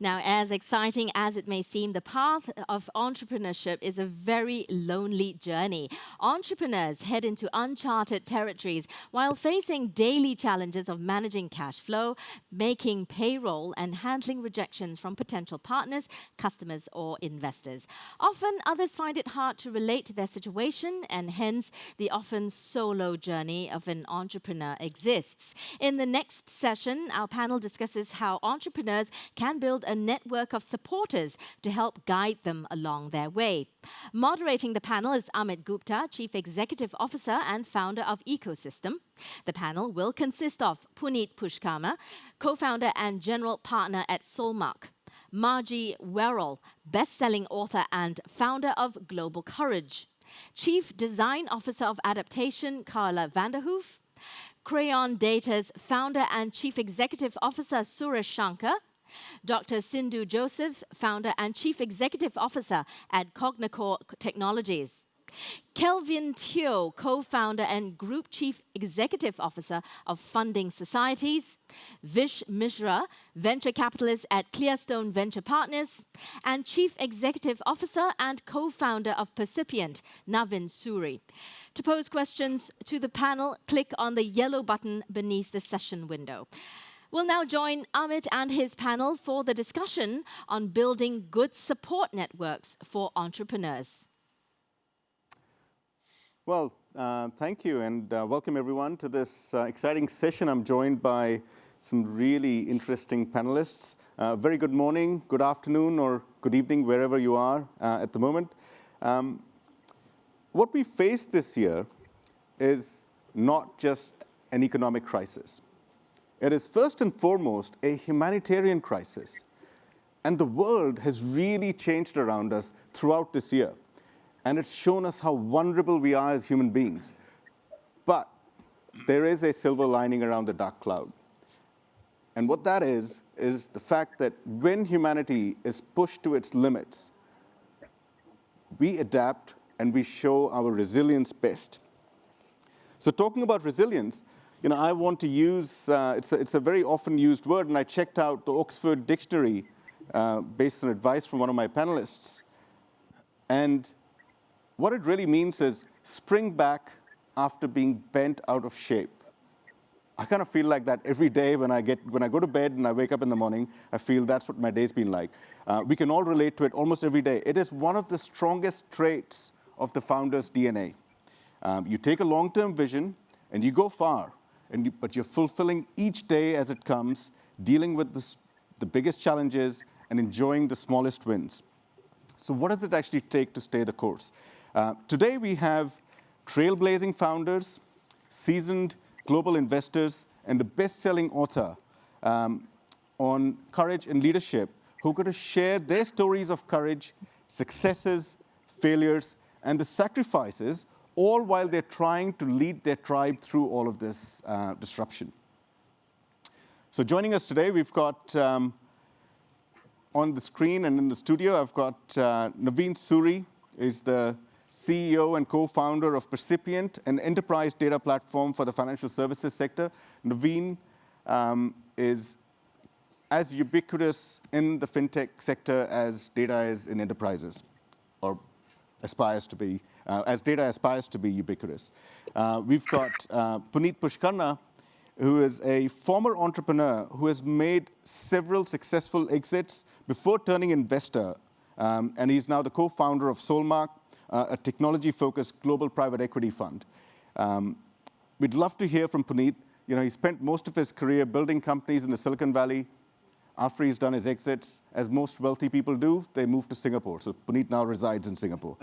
Now, as exciting as it may seem, the path of entrepreneurship is a very lonely journey. Entrepreneurs head into uncharted territories while facing daily challenges of managing cash flow, making payroll, and handling rejections from potential partners, customers, or investors. Often, others find it hard to relate to their situation, and hence, the often solo journey of an entrepreneur exists. In the next session, our panel discusses how entrepreneurs can build a network of supporters to help guide them along their way. Moderating the panel is Amit Gupta, Chief Executive Officer and founder of Ecosystem. The panel will consist of Puneet Pushkarna, co-founder and general partner at Solmark; Margie Warrell, best-selling author and founder of Global Courage; Chief Design Officer of Addapptation, Carla Vanderhoof; Crayon Data's founder and Chief Executive Officer, Suresh Shankar; Dr. Sindhu Joseph, founder and Chief Executive Officer at CogniCor Technologies; Kelvin, co-founder and Group Chief Executive Officer of Funding Societies; Vish, Mishra, venture capitalist at Clearstone Venture Partners; and Chief Executive Officer and co-founder of Percipient, Navin, Suri. To pose questions to the panel, click on the yellow button beneath the session window. We'll now join Amit and his panel for the discussion on building good support networks for entrepreneurs. Well, thank you, and welcome everyone to this exciting session. I'm joined by some really interesting panelists. Very good morning, good afternoon, or good evening, wherever you are at the moment. What we face this year is not just an economic crisis. It is first and foremost a humanitarian crisis. And the world has really changed around us throughout this year. And it's shown us how vulnerable we are as human beings. But there is a silver lining around the dark cloud. And what that is the fact that when humanity is pushed to its limits, we adapt and we show our resilience best. So talking about resilience, I want to use, it's a very often used word, and I checked out the Oxford Dictionary based on advice from one of my panelists. And what it really means is spring back after being bent out of shape. I kind of feel like that every day when I go to bed and I wake up in the morning, I feel that's what my day's been like. We can all relate to it almost every day. It is one of the strongest traits of the founder's DNA. You take a long-term vision and you go far. But you're fulfilling each day as it comes, dealing with the biggest challenges and enjoying the smallest wins. So what does it actually take to stay the course? Today we have trailblazing founders, seasoned global investors, and the best-selling author on courage and leadership who are going to share their stories of courage, successes, failures, and the sacrifices, all while they're trying to lead their tribe through all of this disruption. So joining us today, we've got on the screen and in the studio, I've got Navin Suri, is the CEO and co-founder of Percipient, an enterprise data platform for the financial services sector. Navin is as ubiquitous in the fintech sector as data is in enterprises, or aspires to be. As data aspires to be ubiquitous. We've got Puneet Pushkarna, who is a former entrepreneur who has made several successful exits before turning investor. And he's now the co-founder of Solmark, a technology-focused global private equity fund. We'd love to hear from Puneet. He spent most of his career building companies in the Silicon Valley. After he's done his exits, as most wealthy people do, they move to Singapore. So Puneet now resides in Singapore.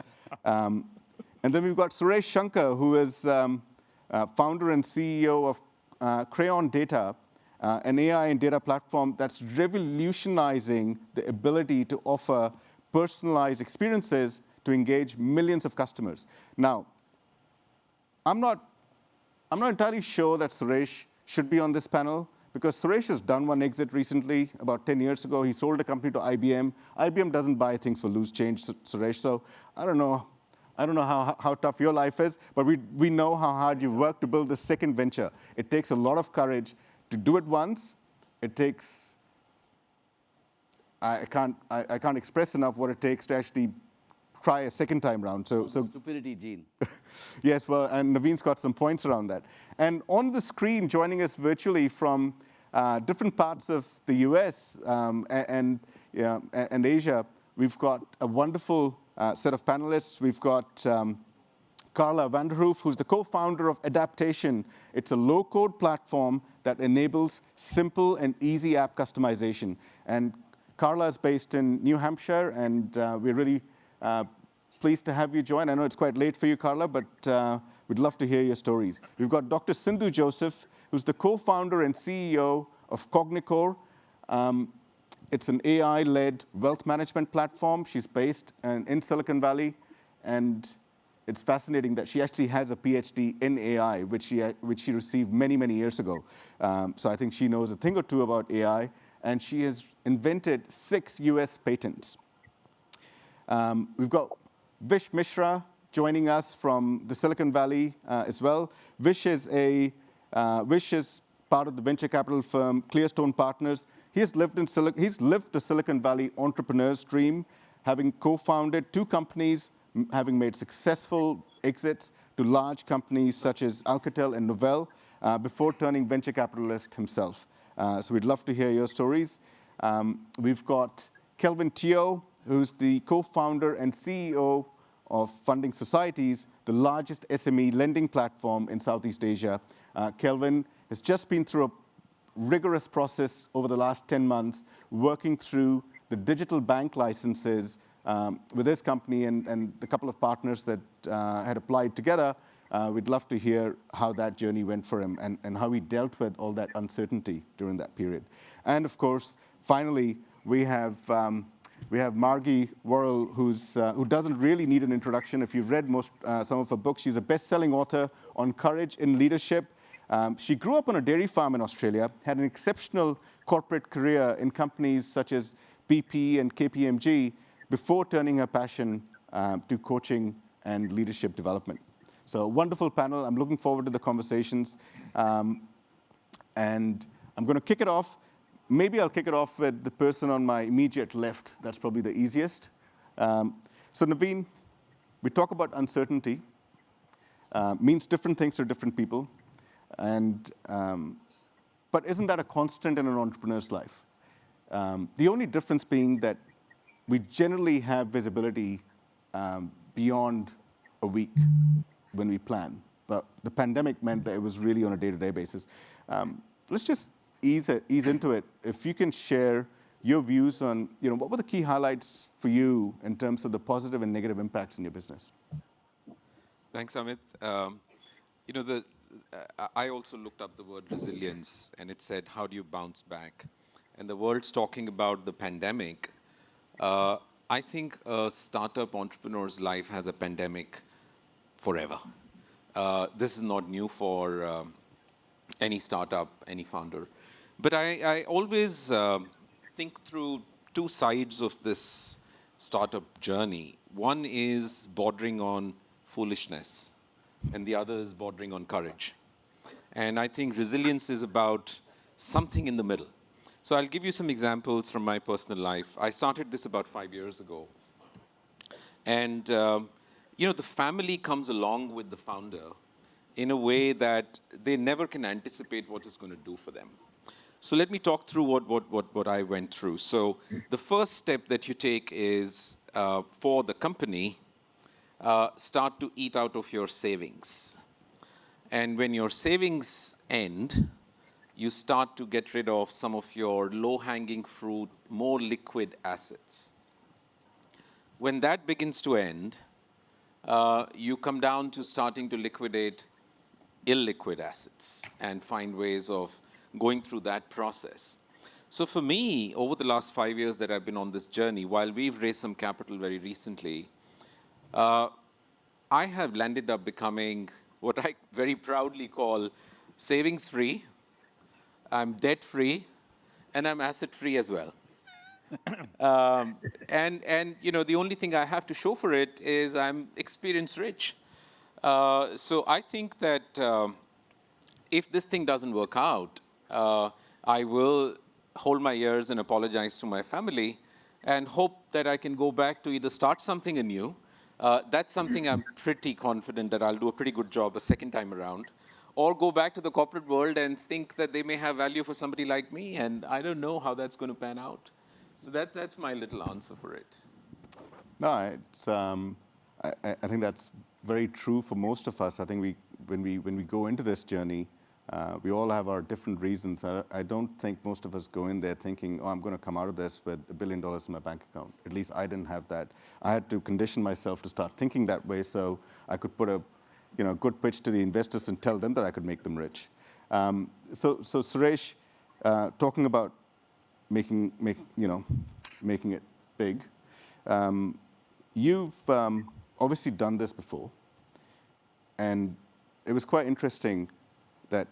And then we've got Suresh Shankar, who is founder and CEO of Crayon Data, an AI and data platform that's revolutionizing the ability to offer personalized experiences to engage millions of customers. Now, I'm not entirely sure that Suresh should be on this panel, because Suresh has done one exit recently, about 10 years ago. He sold a company to IBM. IBM doesn't buy things for loose change, Suresh, so I don't know how tough your life is, but we know how hard you've worked to build this second venture. It takes a lot of courage to do it once. It takes I can't express enough what it takes to actually try a second time round. So Stupidity gene. yes, well, and Navin's got some points around that. And on the screen, joining us virtually from different parts of the US and Asia, we've got a wonderful set of panelists. We've got Carla Vanderhoof, who's the co-founder of Addapptation. It's a low-code platform that enables simple and easy app customization. And Carla is based in New Hampshire, and we're really pleased to have you join. I know it's quite late for you, Carla, but we'd love to hear your stories. We've got Dr. Sindhu Joseph, who's the co-founder and CEO of CogniCor. It's an AI-led wealth management platform. She's based in Silicon Valley, and it's fascinating that she actually has a PhD in AI, which she received many, many years ago. So I think she knows a thing or two about AI, and she has invented 6 US patents. We've got Vish Mishra joining us from the Silicon Valley as well. Vish is part of the venture capital firm Clearstone Partners. He's lived the Silicon Valley entrepreneur's dream, having co-founded 2 companies, having made successful exits to large companies such as Alcatel and Novell, before turning venture capitalist himself. So we'd love to hear your stories. We've got Kelvin, who's the co-founder and CEO of Funding Societies, the largest SME lending platform in Southeast Asia. Kelvin has just been through a rigorous process over the last 10 months, working through the digital bank licenses with his company and the couple of partners that had applied together. We'd love to hear how that journey went for him and how he dealt with all that uncertainty during that period. And of course, finally, we have Margie Warrell, who doesn't really need an introduction. If you've read some of her books, she's a best-selling author on courage in leadership. She grew up on a dairy farm in Australia, had an exceptional corporate career in companies such as BP and KPMG before turning her passion to coaching and leadership development. So a wonderful panel. I'm looking forward to the conversations. And I'm going to kick it off. Maybe I'll kick it off with the person on my immediate left. That's probably the easiest. So Navin, we talk about uncertainty. Means different things to different people. But isn't that a constant in an entrepreneur's life? The only difference being that we generally have visibility beyond a week when we plan. But the pandemic meant that it was really on a day-to-day basis. Let's just ease into it. If you can share your views on, what were the key highlights for you in terms of the positive and negative impacts in your business? Thanks, Amit. I also looked up the word resilience, and it said, how do you bounce back? And the world's talking about the pandemic. I think a startup entrepreneur's life has a pandemic forever. This is not new for any startup, any founder. But I always think through 2 sides of this startup journey. One is bordering on foolishness, and the other is bordering on courage. And I think resilience is about something in the middle. So I'll give you some examples from my personal life. I started this about 5 years ago. And, the family comes along with the founder in a way that they never can anticipate what it's going to do for them. So let me talk through what I went through. So the first step that you take is, for the company, start to eat out of your savings. And when your savings end, you start to get rid of some of your low-hanging fruit, more liquid assets. When that begins to end, you come down to starting to liquidate illiquid assets and find ways of going through that process. So for me, over the last 5 years that I've been on this journey, while we've raised some capital very recently, I have landed up becoming what I very proudly call savings-free, I'm debt-free, and I'm asset-free as well. The only thing I have to show for it is I'm experience-rich. So I think that if this thing doesn't work out, I will hold my ears and apologize to my family. and hope that I can go back to either start something anew. That's something I'm pretty confident that I'll do a pretty good job a second time around, or go back to the corporate world and think that they may have value for somebody like me, and I don't know how that's going to pan out. So that's my little answer for it. No, I think that's very true for most of us. I think when we go into this journey, we all have our different reasons. I don't think most of us go in there thinking, oh, I'm going to come out of this with $1 billion in my bank account. At least I didn't have that. I had to condition myself to start thinking that way so I could put a good pitch to the investors and tell them that I could make them rich. So Suresh, talking about making it big, you've obviously done this before, and it was quite interesting that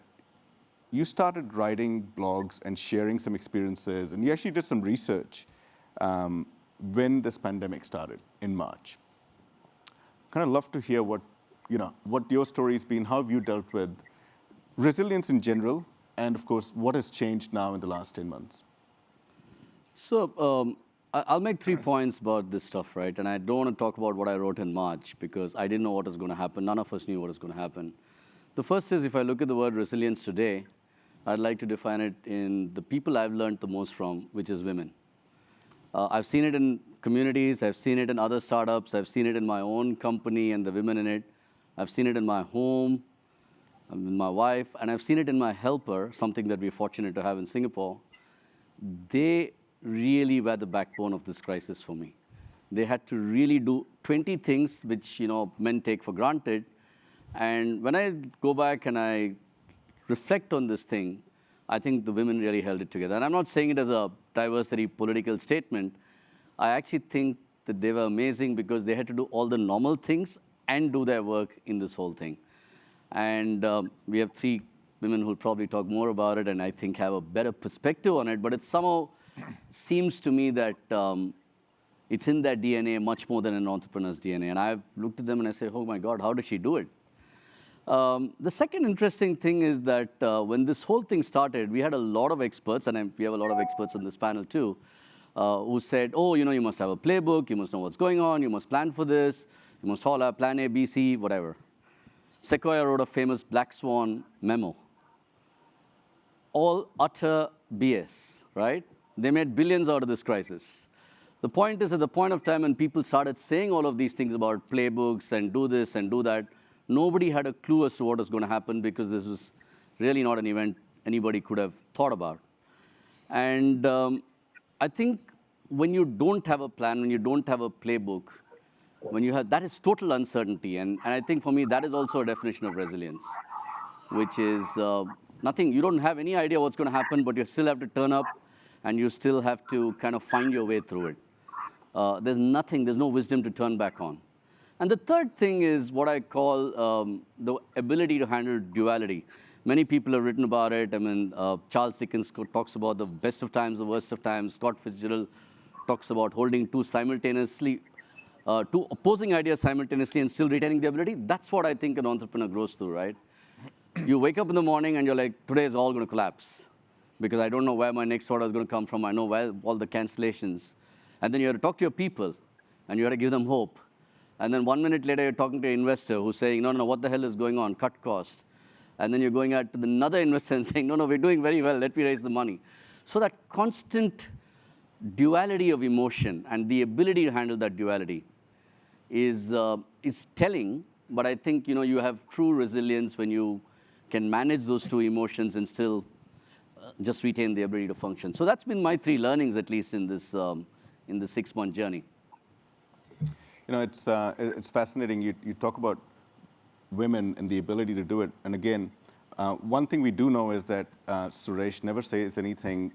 you started writing blogs and sharing some experiences, and you actually did some research when this pandemic started in March. Kind of love to hear what your story's been, how have you dealt with resilience in general, and of course, what has changed now in the last 10 months? So I'll make 3 points about this stuff, right? And I don't want to talk about what I wrote in March because I didn't know what was going to happen. None of us knew what was going to happen. The first is, if I look at the word resilience today, I'd like to define it in the people I've learned the most from, which is women. I've seen it in communities, I've seen it in other startups, I've seen it in my own company and the women in it. I've seen it in my home, with my wife, and I've seen it in my helper, something that we're fortunate to have in Singapore. They really were the backbone of this crisis for me. They had to really do 20 things which men take for granted. And when I go back and I reflect on this thing, I think the women really held it together. And I'm not saying it as a diversity political statement. I actually think that they were amazing because they had to do all the normal things and do their work in this whole thing. And we have 3 women who'll probably talk more about it and I think have a better perspective on it. But it somehow seems to me that it's in their DNA much more than an entrepreneur's DNA. And I've looked at them and I say, oh my God, how did she do it? The second interesting thing is that when this whole thing started, we had a lot of experts, and we have a lot of experts on this panel too, who said, oh, you must have a playbook, you must know what's going on, you must plan for this, you must all have plan A, B, C, whatever. Sequoia wrote a famous Black Swan memo. All utter BS, right? They made billions out of this crisis. The point is, at the point of time when people started saying all of these things about playbooks and do this and do that, nobody had a clue as to what was going to happen because this was really not an event anybody could have thought about. And I think when you don't have a plan, when you don't have a playbook, that is total uncertainty. And I think for me, that is also a definition of resilience, which is nothing. You don't have any idea what's going to happen, but you still have to turn up and you still have to kind of find your way through it. There's no wisdom to turn back on. And the third thing is what I call the ability to handle duality. Many people have written about it. I mean, Charles Dickens talks about the best of times, the worst of times. Scott Fitzgerald talks about holding two opposing ideas simultaneously and still retaining the ability. That's what I think an entrepreneur grows through, right? You wake up in the morning and you're like, today is all going to collapse because I don't know where my next order is going to come from. I know where all the cancellations. And then you have to talk to your people and you have to give them hope. And then 1 minute later, you're talking to an investor who's saying, no, what the hell is going on? Cut cost. And then you're going out to another investor and saying, no, we're doing very well. Let me raise the money. So that constant duality of emotion and the ability to handle that duality is telling. But I think you have true resilience when you can manage those two emotions and still just retain the ability to function. So that's been my 3 learnings, at least in this 6-month journey. It's fascinating. You talk about women and the ability to do it. And again, one thing we do know is that Suresh never says anything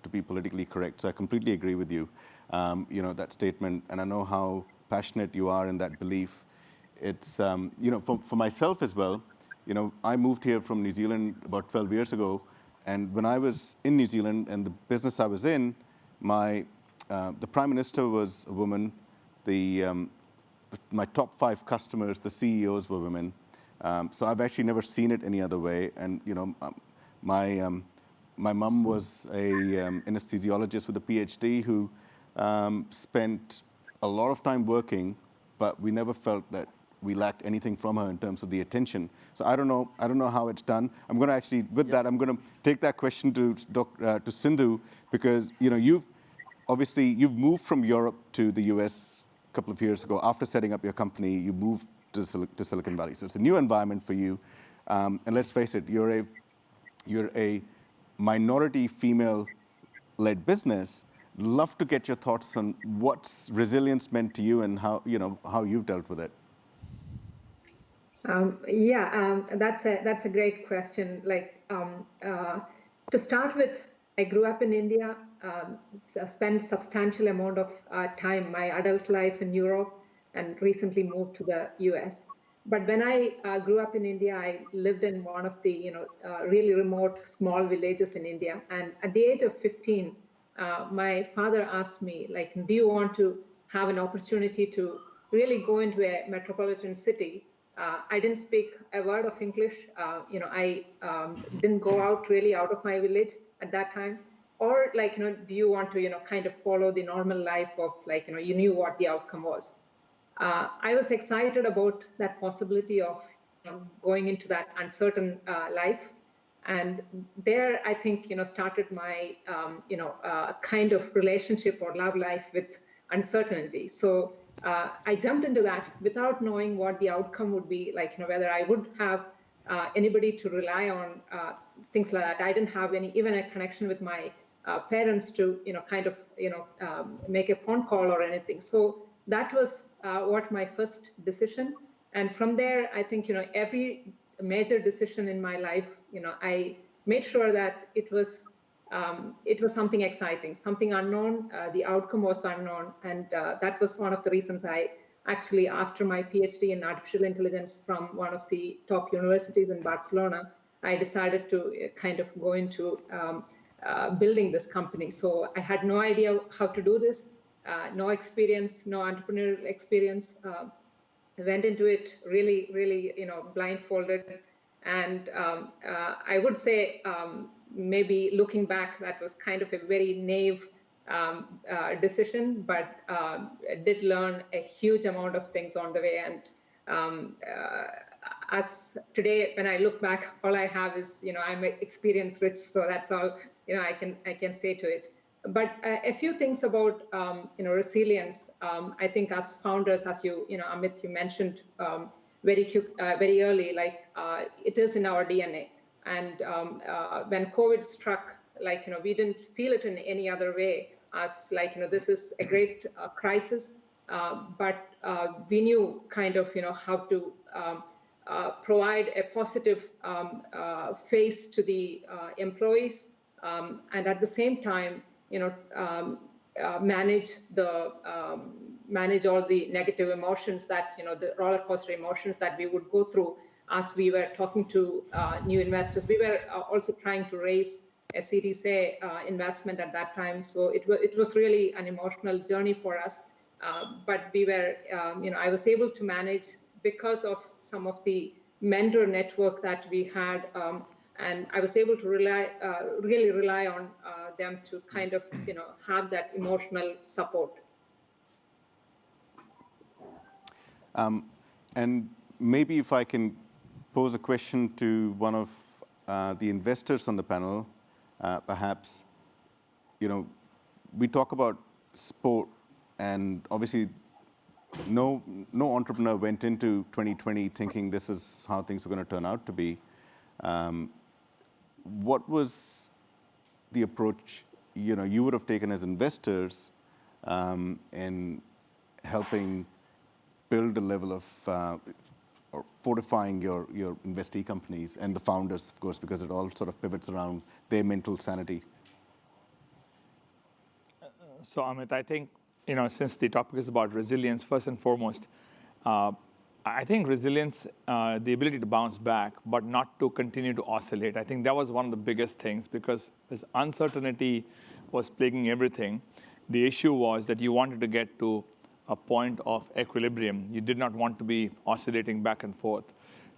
to be politically correct. So I completely agree with you, that statement. And I know how passionate you are in that belief. It's, for myself as well, I moved here from New Zealand about 12 years ago. And when I was in New Zealand and the business I was in, the Prime Minister was a woman. My top 5 customers, the CEOs were women. So I've actually never seen it any other way. And my mom was a anesthesiologist with a PhD who spent a lot of time working, but we never felt that we lacked anything from her in terms of the attention. So I don't know how it's done. I'm going to actually, with that, I'm going to take that question to Sindhu, because you've moved from Europe to the US a couple of years ago. After setting up your company, you moved to Silicon Valley. So it's a new environment for you. And let's face it, you're a minority female-led business. Love to get your thoughts on what's resilience meant to you and how you've dealt with it. That's a great question. To start with, I grew up in India, spent substantial amount of time, my adult life in Europe, and recently moved to the US. But when I grew up in India, I lived in one of the really remote small villages in India. And at the age of 15, my father asked me, do you want to have an opportunity to really go into a metropolitan city? I didn't speak a word of English. I didn't go out of my village at that time. Or do you want to, kind of follow the normal life of you knew what the outcome was. I was excited about that possibility of going into that uncertain life. And there, I think, started my, kind of relationship or love life with uncertainty. So I jumped into that without knowing what the outcome would be, whether I would have anybody to rely on, things like that. I didn't have even a connection with my parents to, make a phone call or anything. So that was what my first decision. And from there, I think, every major decision in my life, I made sure that it was something exciting, something unknown. The outcome was unknown. And that was one of the reasons I actually, after my PhD in artificial intelligence from one of the top universities in Barcelona, I decided to kind of go into building this company. So I had no idea how to do this, no experience, no entrepreneurial experience. I went into it really, really, blindfolded. And I would say, maybe looking back, that was kind of a very naive decision, but did learn a huge amount of things on the way. And as today, when I look back, all I have is, I'm experience rich, so that's all, I can say to it. But a few things about, resilience. I think as founders, as Amit, you mentioned very early, it is in our DNA. And when COVID struck, we didn't feel it in any other way as this is a great crisis, but we knew kind of, how to provide a positive face to the employees, and at the same time, manage all the negative emotions that, the roller coaster emotions that we would go through as we were talking to new investors. We were also trying to raise a Series A investment at that time. So it was really an emotional journey for us. But we were, I was able to manage because of some of the mentor network that we had. And I was able to really rely on them to kind of, have that emotional support. And maybe if I can pose a question to one of the investors on the panel, perhaps, we talk about sport, and obviously no entrepreneur went into 2020 thinking this is how things were going to turn out to be. What was the approach you would have taken as investors in helping build a level of or fortifying your investee companies and the founders, of course, because it all sort of pivots around their mental sanity? So Amit, I think, since the topic is about resilience, first and foremost, I think resilience, the ability to bounce back, but not to continue to oscillate. I think that was one of the biggest things, because this uncertainty was plaguing everything. The issue was that you wanted to get to a point of equilibrium. You did not want to be oscillating back and forth.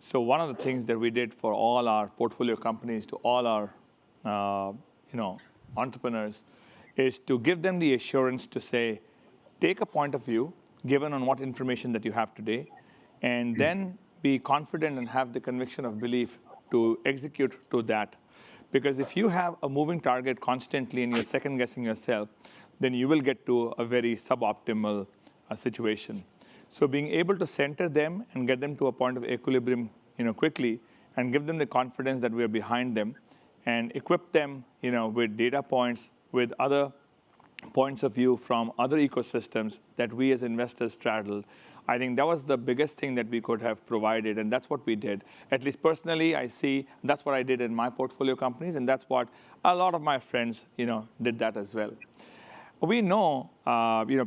So one of the things that we did for all our portfolio companies, to all our entrepreneurs, is to give them the assurance to say, take a point of view, given on what information that you have today, and then be confident and have the conviction of belief to execute to that. Because if you have a moving target constantly and you're second guessing yourself, then you will get to a very suboptimal situation. So being able to center them and get them to a point of equilibrium, quickly, and give them the confidence that we're behind them, and equip them, with data points, with other points of view from other ecosystems that we as investors straddle. I think that was the biggest thing that we could have provided, and that's what we did. At least personally, I see that's what I did in my portfolio companies, and that's what a lot of my friends, did that as well. We know,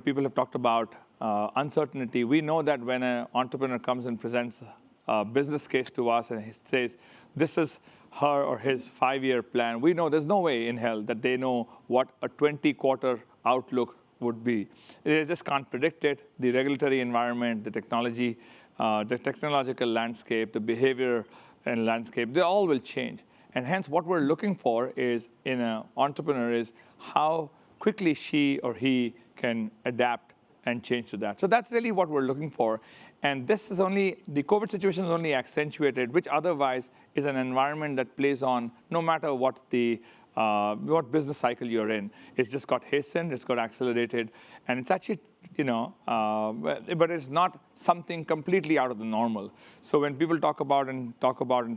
people have talked about uncertainty. We know that when an entrepreneur comes and presents a business case to us and he says, this is her or his 5-year plan, we know there's no way in hell that they know what a 20-quarter outlook would be. They just can't predict it. The regulatory environment, the technology, the technological landscape, the behavior and landscape, they all will change. And hence what we're looking for is in an entrepreneur is how quickly she or he can adapt and change to that. So that's really what we're looking for. And this is only, the COVID situation is only accentuated, which otherwise is an environment that plays on no matter what the what business cycle you're in. It's just got hastened, it's got accelerated, and it's actually, but it's not something completely out of the normal. So when people talk about and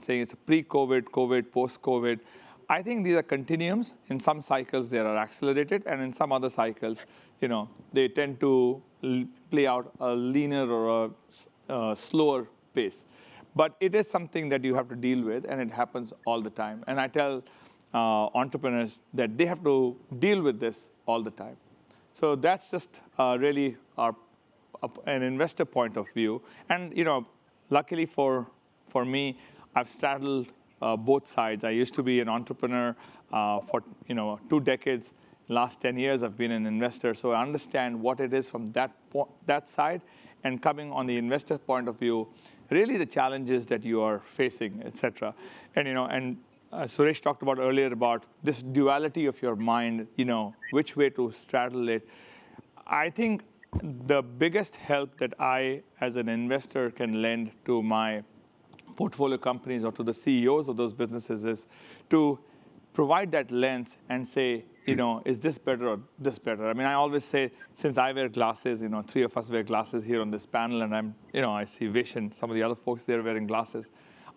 saying it's a pre-COVID, COVID, post-COVID, I think these are continuums. In some cycles, they are accelerated, and in some other cycles, they tend to play out a leaner or a slower pace. But it is something that you have to deal with, and it happens all the time. And I tell entrepreneurs that they have to deal with this all the time. So that's just really an investor point of view. And luckily for me, I've straddled both sides. I used to be an entrepreneur for 2 decades. Last 10 years, I've been an investor, so I understand what it is from that side. And coming on the investor point of view, really the challenges that you are facing, et cetera. And Suresh talked about earlier about this duality of your mind, which way to straddle it. I think the biggest help that I, as an investor, can lend to my portfolio companies or to the CEOs of those businesses is to provide that lens and say, is this better or this better? I mean, I always say, since I wear glasses, 3 of us wear glasses here on this panel, and I see Vish and some of the other folks there wearing glasses.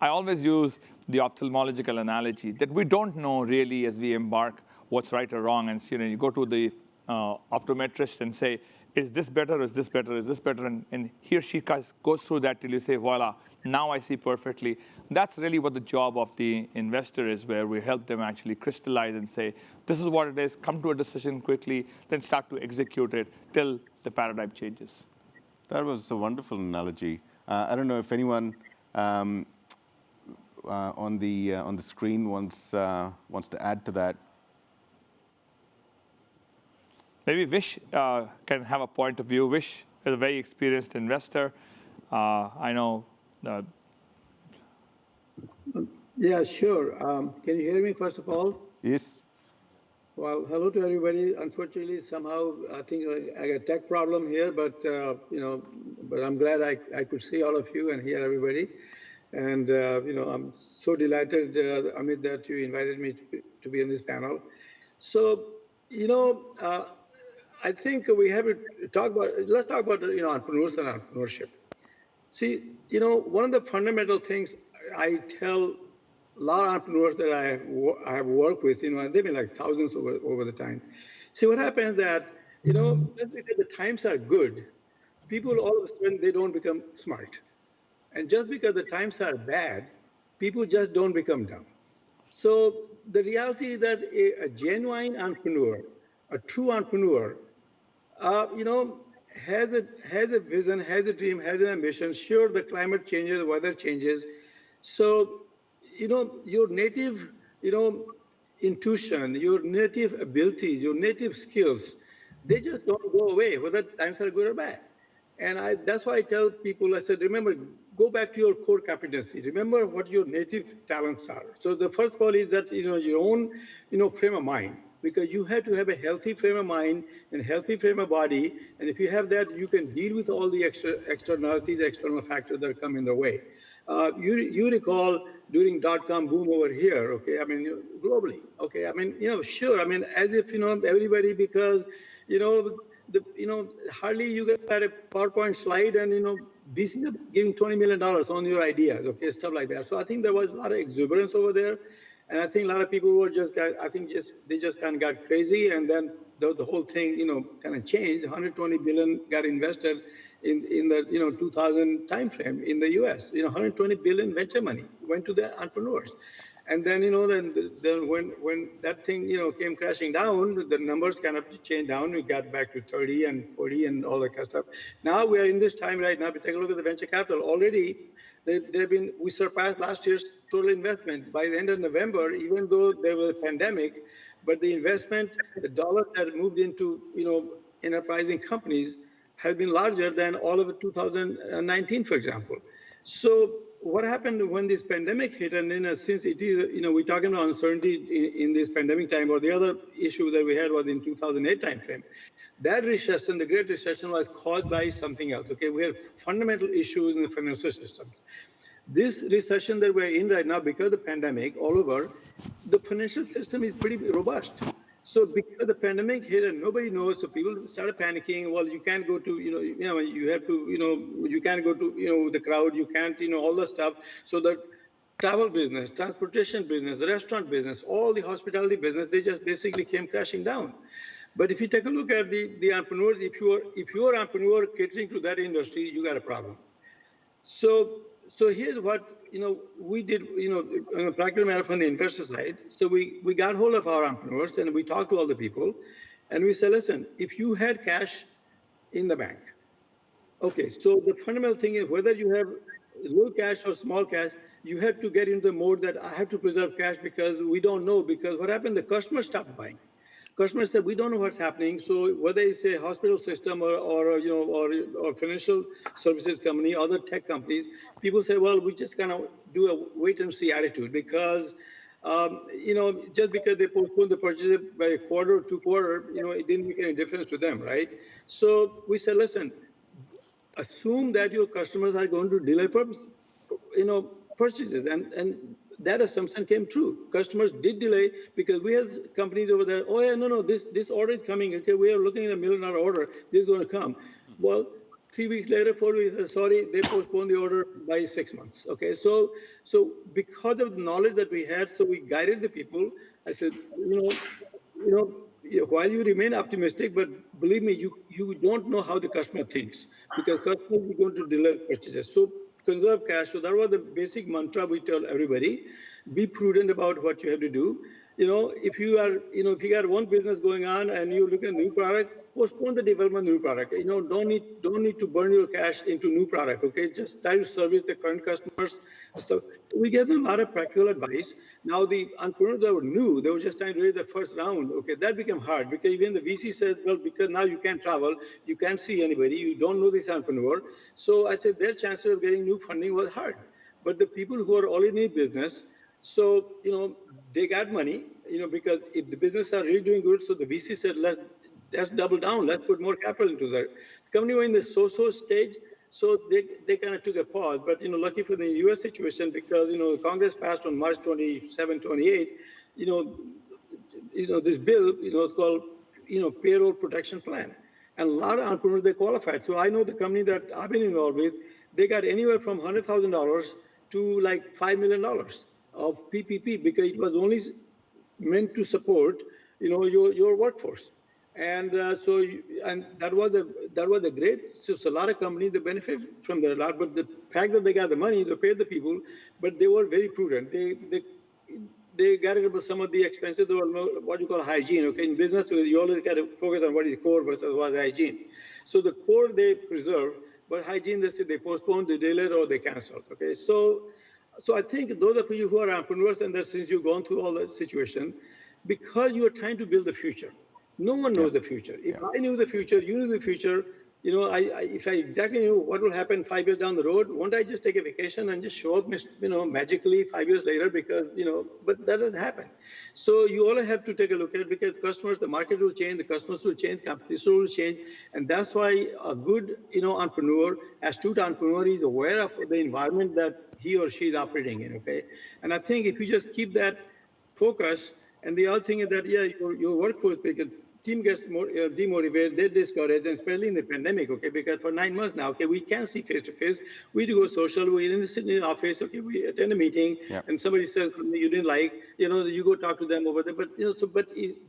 I always use the ophthalmological analogy that we don't know really as we embark what's right or wrong. And you go to the optometrist and say, is this better, is this better, is this better? And he or she goes through that till you say, voila, now I see perfectly. That's really what the job of the investor is, where we help them actually crystallize and say, this is what it is, come to a decision quickly, then start to execute it till the paradigm changes. That was a wonderful analogy. I don't know if anyone on the screen wants to add to that. Maybe Vish can have a point of view. Vish is a very experienced investor. I know. Yeah, sure. Can you hear me, first of all? Yes. Well, hello to everybody. Unfortunately, somehow, I think I got a tech problem here, but, but I'm glad I could see all of you and hear everybody. And, I'm so delighted, Amit, that you invited me to be in this panel. So, I think we have to let's talk about, entrepreneurs and entrepreneurship. See, one of the fundamental things I tell a lot of entrepreneurs that I have worked with, and they've been like thousands over the time. See, what happens that, just because the times are good, people all of a sudden, they don't become smart. And just because the times are bad, people just don't become dumb. So the reality is that a genuine entrepreneur, a true entrepreneur, has a vision, has a dream, has an ambition. Sure, the climate changes, the weather changes. So, your native, intuition, your native abilities, your native skills, they just don't go away, whether times are good or bad. And that's why I tell people, I said, remember, go back to your core competency. Remember what your native talents are. So the first of all is that, your own, frame of mind. because you have to have a healthy frame of mind and healthy frame of body. And if you have that, you can deal with all the externalities, external factors that come in the way. You recall during .com boom over here, okay? I mean, globally, okay? I mean, sure. I mean, as if, everybody, because, hardly you get a PowerPoint slide and, BC giving $20 million on your ideas, okay? Stuff like that. So I think there was a lot of exuberance over there. And I think a lot of people were they just kind of got crazy. And then the whole thing, kind of changed. 120 billion got invested in the 2000 timeframe in the US. 120 billion venture money went to the entrepreneurs, and then then when that thing came crashing down, the numbers kind of changed down. We got back to 30 and 40 and all that kind of stuff. Now we are in this time right now. If you take a look at the venture capital already. We surpassed last year's total investment by the end of November, even though there was a pandemic. But the investment, the dollars that moved into enterprising companies, has been larger than all of 2019, for example. So what happened when this pandemic hit? And since it is, we're talking about uncertainty in this pandemic time, or the other issue that we had was in 2008 timeframe. That recession, the Great Recession, was caused by something else. Okay, we had fundamental issues in the financial system. This recession that we're in right now, because of the pandemic all over, the financial system is pretty robust. So because the pandemic hit and nobody knows, so people started panicking. Well, you can't go to, you have to, you can't go to, the crowd. You can't, all the stuff. So the travel business, transportation business, the restaurant business, all the hospitality business, they just basically came crashing down. But if you take a look at the entrepreneurs, if you're an entrepreneur catering to that industry, you got a problem. So here's what we did, in a practical matter from the investor side. So we got hold of our entrepreneurs and we talked to all the people, and we said, listen, if you had cash in the bank, okay, so the fundamental thing is whether you have little cash or small cash, you have to get into the mode that I have to preserve cash because we don't know. Because what happened, the customers stopped buying. Customers said, we don't know what's happening. So whether it's a hospital system or financial services company, other tech companies, people say, well, we just kind of do a wait and see attitude because, just because they postponed the purchase by a quarter or 2 quarters, it didn't make any difference to them, right? So we said, listen, assume that your customers are going to delay purchases, and that assumption came true. Customers did delay because we had companies over there. Oh yeah, no, this order is coming. Okay, we are looking at $1 million order. This is going to come. Well, 3 weeks later, 4 weeks, sorry, they postponed the order by 6 months. Okay, so because of the knowledge that we had, so we guided the people. I said, while you remain optimistic, but believe me, you don't know how the customer thinks because customers are going to delay purchases. So conserve cash. So that was the basic mantra we tell everybody. Be prudent about what you have to do. If you are, if you got one business going on and you look at a new product, postpone the development of new product. Don't need to burn your cash into new product. Okay, just try to service the current customers. So we gave them a lot of practical advice. Now the entrepreneurs that were new, they were just trying to raise the first round. Okay, that became hard because even the VC says, well, because now you can't travel, you can't see anybody, you don't know this entrepreneur. So I said their chances of getting new funding was hard. But the people who are already in business, so they got money, because if the business are really doing good, so the VC said let's double down, let's put more capital into that. The company were in the so-so stage, so they kind of took a pause. But lucky for the U.S. situation, because Congress passed on March 27, 28, this bill, it's called payroll protection plan, and a lot of entrepreneurs they qualified. So I know the company that I've been involved with, they got anywhere from $100,000 to like $5 million of PPP because it was only meant to support your workforce. And and that was a great. So a lot of companies they benefit from that a lot. But the fact that they got the money, they paid the people, but they were very prudent. They got rid of some of the expenses. They were what you call hygiene. Okay, in business you always got to focus on what is core versus what is hygiene. So the core they preserve, but hygiene they postponed, they delayed, or they canceled. Okay, so I think those of you who are entrepreneurs and that since you've gone through all that situation, because you are trying to build the future. No one knows the future. If I knew the future, you knew the future, if I exactly knew what will happen 5 years down the road, won't I just take a vacation and just show up, magically 5 years later? Because, but that doesn't happen. So you all have to take a look at it, because customers, the market will change, the customers will change, competition will change. And that's why a good, entrepreneur, astute entrepreneur, is aware of the environment that he or she is operating in, okay? And I think if you just keep that focus, and the other thing is that, your workforce, because team gets more demotivated, they're discouraged, and especially in the pandemic, okay, because for 9 months now, okay, we can't see face-to-face. We do go social, we're in the office, okay, we attend a meeting, and somebody says something you didn't like, you go talk to them over there, but,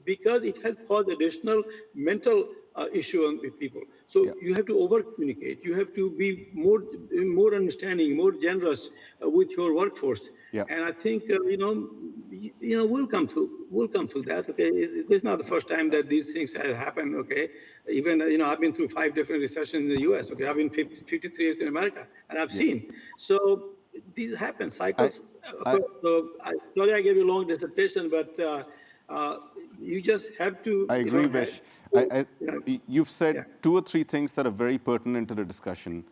because it has caused additional mental issue on people. So you have to over-communicate. You have to be more understanding, more generous with your workforce. And I think, we'll come to that. Okay, it's not the first time that these things have happened. Okay, even I've been through 5 different recessions in the U.S. Okay, I've been 53 years in America, and I've seen. So these happen, cycles. Sorry, I gave you a long dissertation, but you just have to. I agree, Vish. You've said 2 or 3 things that are very pertinent to the discussion.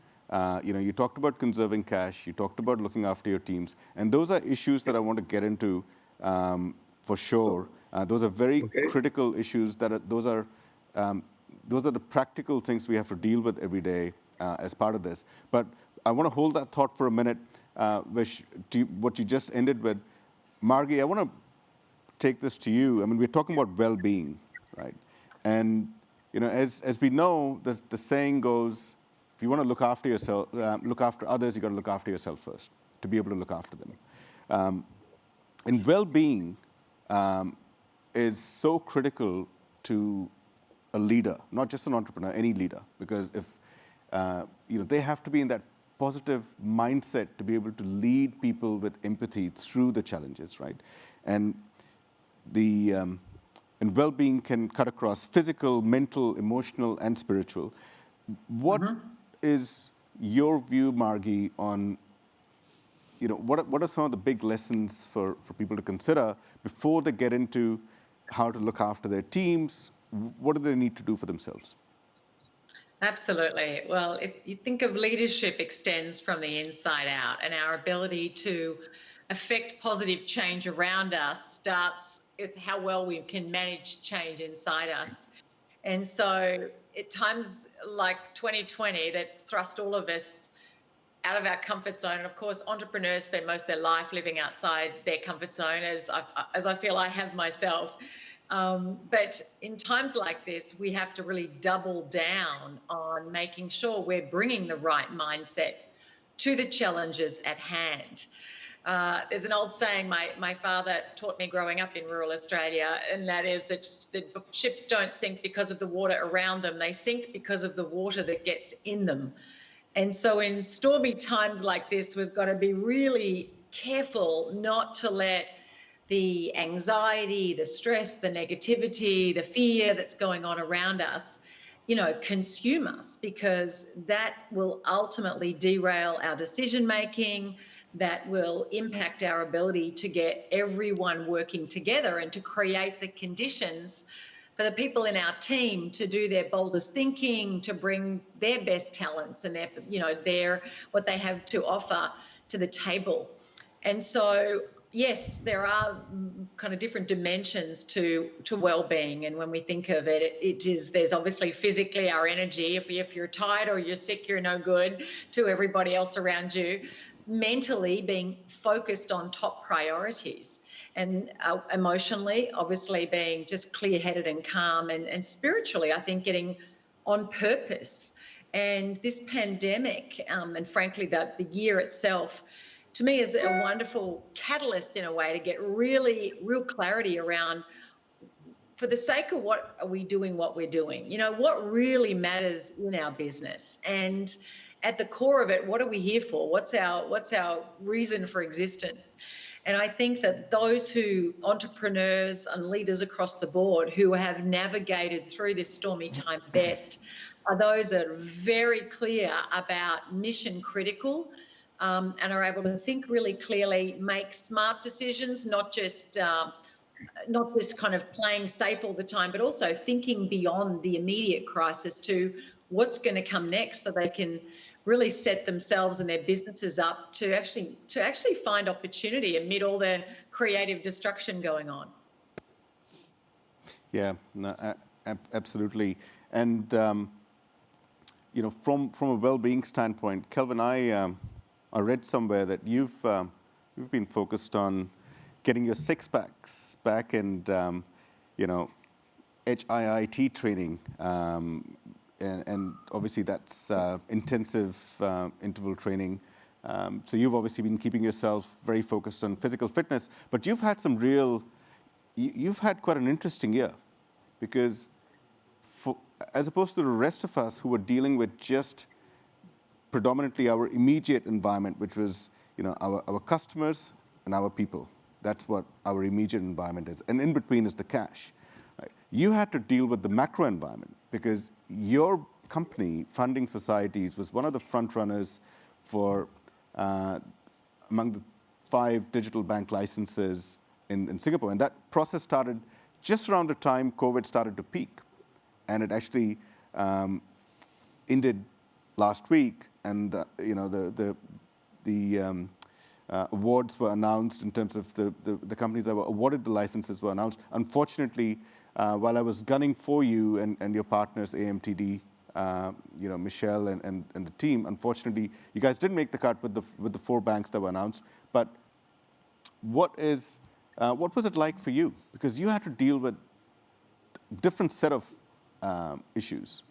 You talked about conserving cash, you talked about looking after your teams, and those are issues that I want to get into for sure. Those are very critical issues. Those are the practical things we have to deal with every day as part of this. But I want to hold that thought for a minute, Vish, to what you just ended with. Margie, I want to take this to you. I mean, we're talking about well-being, right? And as we know, the saying goes, if you want to look after yourself, look after others, you got to look after yourself first to be able to look after them. And well-being is so critical to a leader, not just an entrepreneur, any leader, because if they have to be in that positive mindset to be able to lead people with empathy through the challenges, right? And and well-being can cut across physical, mental, emotional, and spiritual. What is your view, Margie, on what are some of the big lessons for people to consider before they get into how to look after their teams? What do they need to do for themselves? Absolutely. Well, if you think of leadership extends from the inside out, and our ability to affect positive change around us starts with how well we can manage change inside us. And so at times like 2020, that's thrust all of us out of our comfort zone. And of course, entrepreneurs spend most of their life living outside their comfort zone, as I feel I have myself. But in times like this, we have to really double down on making sure we're bringing the right mindset to the challenges at hand. There's an old saying my father taught me growing up in rural Australia, and that is that the ships don't sink because of the water around them. They sink because of the water that gets in them. And so in stormy times like this, we've got to be really careful not to let the anxiety, the stress, the negativity, the fear that's going on around us, consume us, because that will ultimately derail our decision making. That will impact our ability to get everyone working together and to create the conditions for the people in our team to do their boldest thinking, to bring their best talents and their what they have to offer to the table. And so, yes, there are kind of different dimensions to well-being. And when we think of it, there's obviously physically our energy. If you're tired or you're sick, you're no good to everybody else around you. Mentally, being focused on top priorities, and emotionally, obviously being just clear-headed and calm, and spiritually, I think getting on purpose. And this pandemic, and frankly, the year itself, to me is a wonderful catalyst in a way to get real clarity around, for the sake of what are we doing, what we're doing, what really matters in our business. And at the core of it, what are we here for? What's our reason for existence? And I think that those entrepreneurs and leaders across the board who have navigated through this stormy time best are those that are very clear about mission critical, and are able to think really clearly, make smart decisions, not just kind of playing safe all the time, but also thinking beyond the immediate crisis to what's going to come next, so they can really set themselves and their businesses up to actually find opportunity amid all the creative destruction going on. Yeah, no, absolutely. And from a well-being standpoint, Kelvin, I read somewhere that you've been focused on getting your six-packs back and HIIT training, and obviously that's intensive interval training. So you've obviously been keeping yourself very focused on physical fitness, but you've had you've had quite an interesting year, because as opposed to the rest of us who were dealing with just predominantly our immediate environment, which was our customers and our people. That's what our immediate environment is, and in between is the cash. Right? You had to deal with the macro environment, because your company, Funding Societies, was one of the front runners for among the 5 digital bank licenses in Singapore, and that process started just around the time COVID started to peak, and it actually ended last week, and the awards were announced in terms of the companies that were awarded the licenses were announced. Unfortunately, while I was gunning for you and your partners, AMTD, Michelle and the team, unfortunately, you guys didn't make the cut with the 4 banks that were announced. But what was it like for you? Because you had to deal with a different set of issues.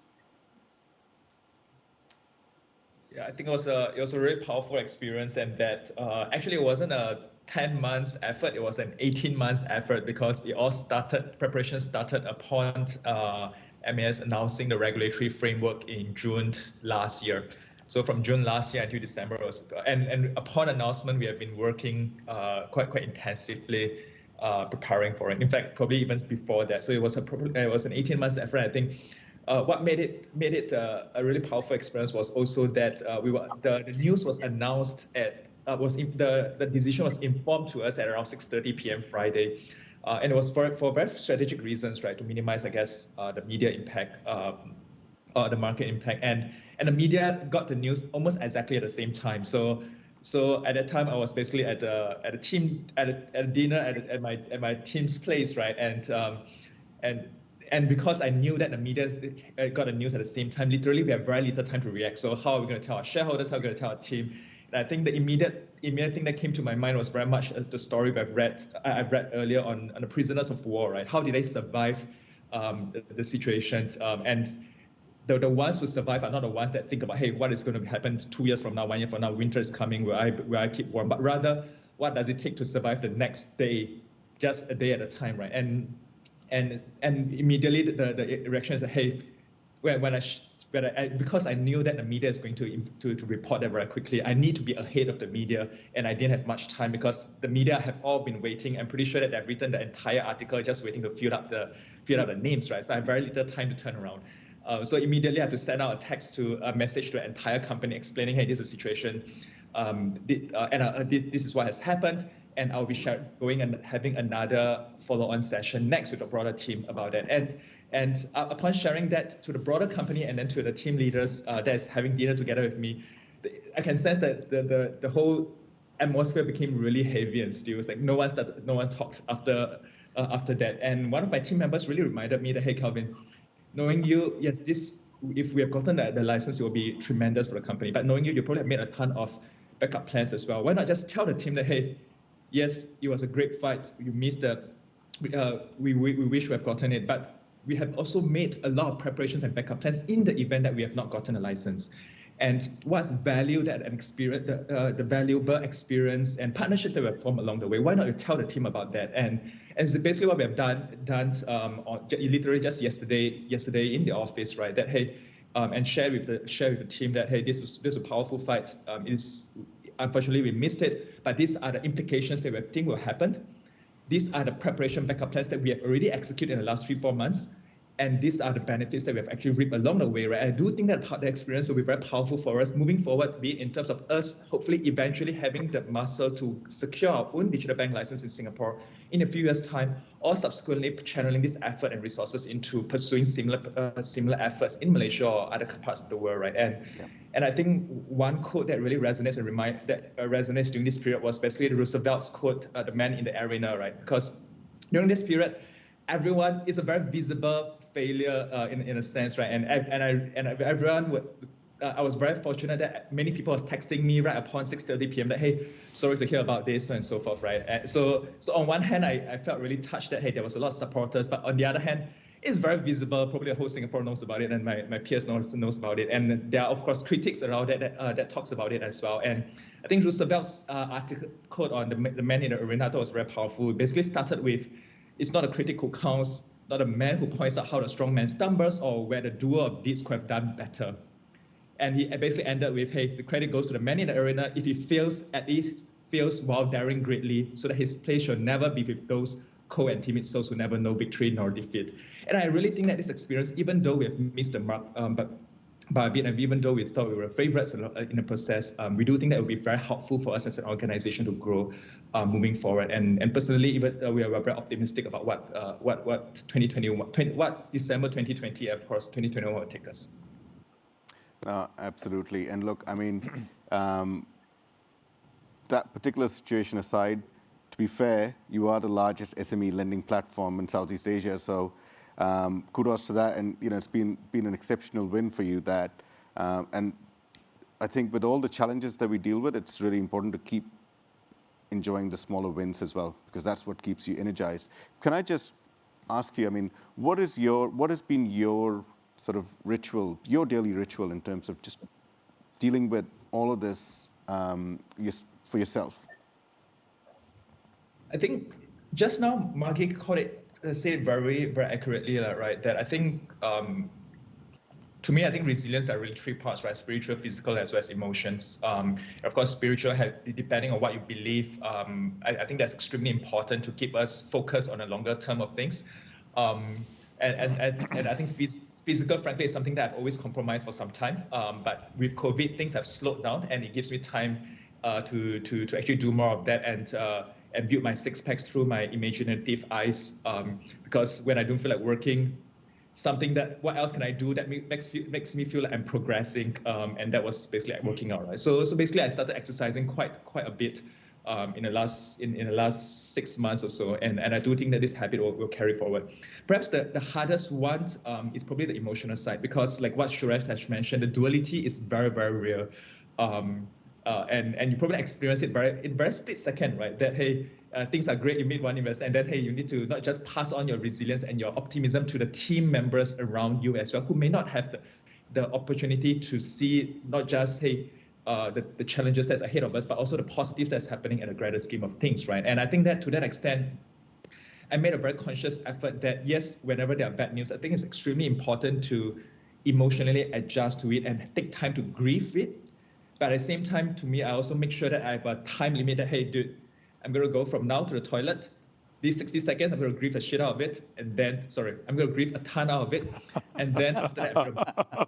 Yeah, I think it was a really powerful experience, and that actually it wasn't a 10 months effort, it was an 18 months effort, because preparation started upon MAS announcing the regulatory framework in June last year. So from June last year until December, and upon announcement, we have been working quite intensively preparing for it. In fact, probably even before that. So it was an 18 months effort. I think what made it a really powerful experience was also that the news was announced the decision was informed to us at around 6:30 p.m. Friday, and it was for very strategic reasons, right, to minimize, I guess, the media impact, the market impact, and the media got the news almost exactly at the same time. So at that time, I was basically at a dinner at my team's place, right, and because I knew that the media got the news at the same time, literally we have very little time to react. So how are we going to tell our shareholders? How are we going to tell our team? And I think the immediate thing that came to my mind was very much the story I've read earlier on the prisoners of war, right? How did they survive the situation? And the ones who survive are not the ones that think about, hey, what is going to happen 2 years from now, 1 year from now, winter is coming, where I keep warm, but rather, what does it take to survive the next day, just a day at a time, right? And immediately the reaction is that, hey, because I knew that the media is going to report that very quickly, I need to be ahead of the media, and I didn't have much time because the media have all been waiting. I'm pretty sure that they've written the entire article just waiting to fill up the names, right? So I have very little time to turn around. So immediately I had to send out a message to the entire company explaining, hey, this is the situation, this is what has happened, and I'll be going and having another follow-on session next with the broader team about that. And upon sharing that to the broader company and then to the team leaders that's having dinner together with me, I can sense that the whole atmosphere became really heavy and still. It's like no one talked after that. And one of my team members really reminded me that, hey, Kelvin, knowing you, yes, if we have gotten the license, it will be tremendous for the company. But knowing you probably have made a ton of backup plans as well. Why not just tell the team that, hey, yes, it was a great fight. You missed we wish we have gotten it, but we have also made a lot of preparations and backup plans in the event that we have not gotten a license. And what's valued and experience, the valuable experience and partnerships that we have formed along the way. Why not you tell the team about that? And so basically what we have done literally just yesterday in the office, right? That, hey, and share with the team that, hey, this was a powerful fight. Unfortunately, we missed it, but these are the implications that we think will happen. These are the preparation backup plans that we have already executed in the last 3-4 months. And these are the benefits that we have actually reaped along the way, right? I do think that the experience will be very powerful for us moving forward, be it in terms of us hopefully eventually having the muscle to secure our own digital bank license in Singapore in a few years' time, or subsequently channeling this effort and resources into pursuing similar efforts in Malaysia or other parts of the world, right? And I think one quote that really resonates resonates during this period was basically Roosevelt's quote, "The man in the arena," right? Because during this period, everyone is a very visible failure in a sense, right? And everyone would. I was very fortunate that many people was texting me right upon 6:30 p.m. that, hey, sorry to hear about this and so forth, right? And so on one hand, I felt really touched that, hey, there was a lot of supporters, but on the other hand, it's very visible. Probably the whole Singapore knows about it, and my peers knows about it. And there are of course critics around that talks about it as well. And I think Roosevelt's article quote on the man in the arena I thought was very powerful. It basically started with, "It's not a critic who counts, not a man who points out how the strong man stumbles or where the doer of deeds could have done better." And he basically ended with, hey, the credit goes to the man in the arena. If he fails, at least fails while daring greatly, so that his place shall never be with those cold and timid souls who never know victory nor defeat. And I really think that this experience, even though we have missed the mark by a bit, and even though we thought we were favorites in the process, we do think that it will be very helpful for us as an organization to grow moving forward. And personally, even we are very optimistic about what December 2020, of course, 2021 will take us. Absolutely. And look, I mean, that particular situation aside, to be fair, you are the largest SME lending platform in Southeast Asia. So kudos to that. And it's been an exceptional win for you. And I think with all the challenges that we deal with, it's really important to keep enjoying the smaller wins as well, because that's what keeps you energized. Can I just ask you, I mean, what has been your sort of ritual, your daily ritual in terms of just dealing with all of this for yourself? I think just now Margie said it very, very accurately, right? That I think, to me, I think resilience are really three parts, right? Spiritual, physical, as well as emotions. Of course, spiritual, depending on what you believe, I think that's extremely important to keep us focused on a longer term of things. And I think physical, frankly, is something that I've always compromised for some time. But with COVID, things have slowed down, and it gives me time to actually do more of that and build my six packs through my imaginative eyes. Because when I don't feel like working, what else can I do that makes me feel like I'm progressing? And that was basically like working out, right? So basically, I started exercising quite a bit in the last 6 months or so, and I do think that this habit will carry forward. Perhaps the hardest one is probably the emotional side, because like what Suresh has mentioned, the duality is very, very real, and you probably experience it in very split second, right? That hey, things are great, you meet one investor, and then hey, you need to not just pass on your resilience and your optimism to the team members around you as well, who may not have the opportunity to see not just hey, the challenges that's ahead of us, but also the positive that's happening in the greater scheme of things, right? And I think that to that extent, I made a very conscious effort that yes, whenever there are bad news, I think it's extremely important to emotionally adjust to it and take time to grieve it. But at the same time, to me, I also make sure that I have a time limit that, hey, dude, I'm going to go from now to the toilet. These 60 seconds, I'm going to grieve the shit out of it. And then, I'm going to grieve a ton out of it. And then after that, I'm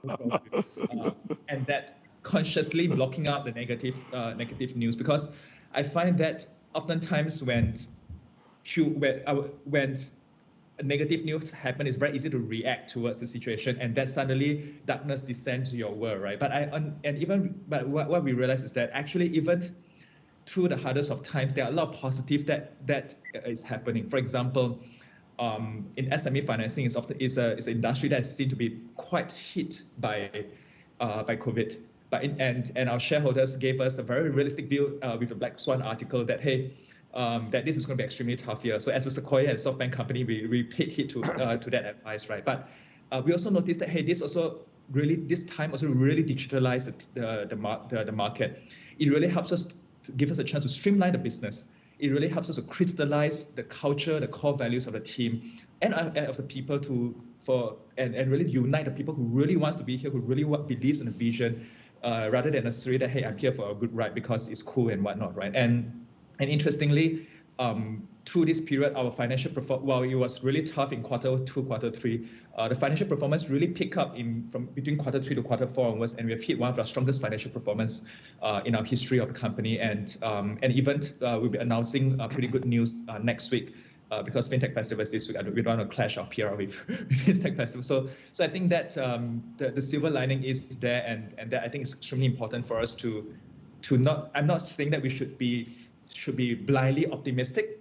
going to and that's consciously blocking out the negative news, because I find that oftentimes when negative news happen, it's very easy to react towards the situation, and that suddenly darkness descends to your world, right? But what we realize is that actually even through the hardest of times, there are a lot of positive that is happening. For example, in SME financing is an industry that is seen to be quite hit by COVID. And our shareholders gave us a very realistic view with a Black Swan article that hey, that this is going to be extremely tough year. So as a Sequoia and SoftBank company, we paid heed to that advice, right? But we also noticed that hey, this time also really digitalized the market. It really helps us to give us a chance to streamline the business. It really helps us to crystallize the culture, the core values of the team and of the people and really unite the people who really wants to be here, who really believes in the vision, rather than necessarily that hey, I'm here for a good ride because it's cool and whatnot, right? And interestingly, through this period, our financial performance, while it was really tough in quarter 2, quarter 3, the financial performance really picked up from between quarter 3 to quarter 4 onwards, and we have hit one of our strongest financial performance in our history of the company. And even we'll be announcing pretty good news next week. Because FinTech Festival is this week, we don't want to clash our PR with FinTech Festival. So I think that the silver lining is there, and that I think is extremely important for us to not. I'm not saying that we should be blindly optimistic,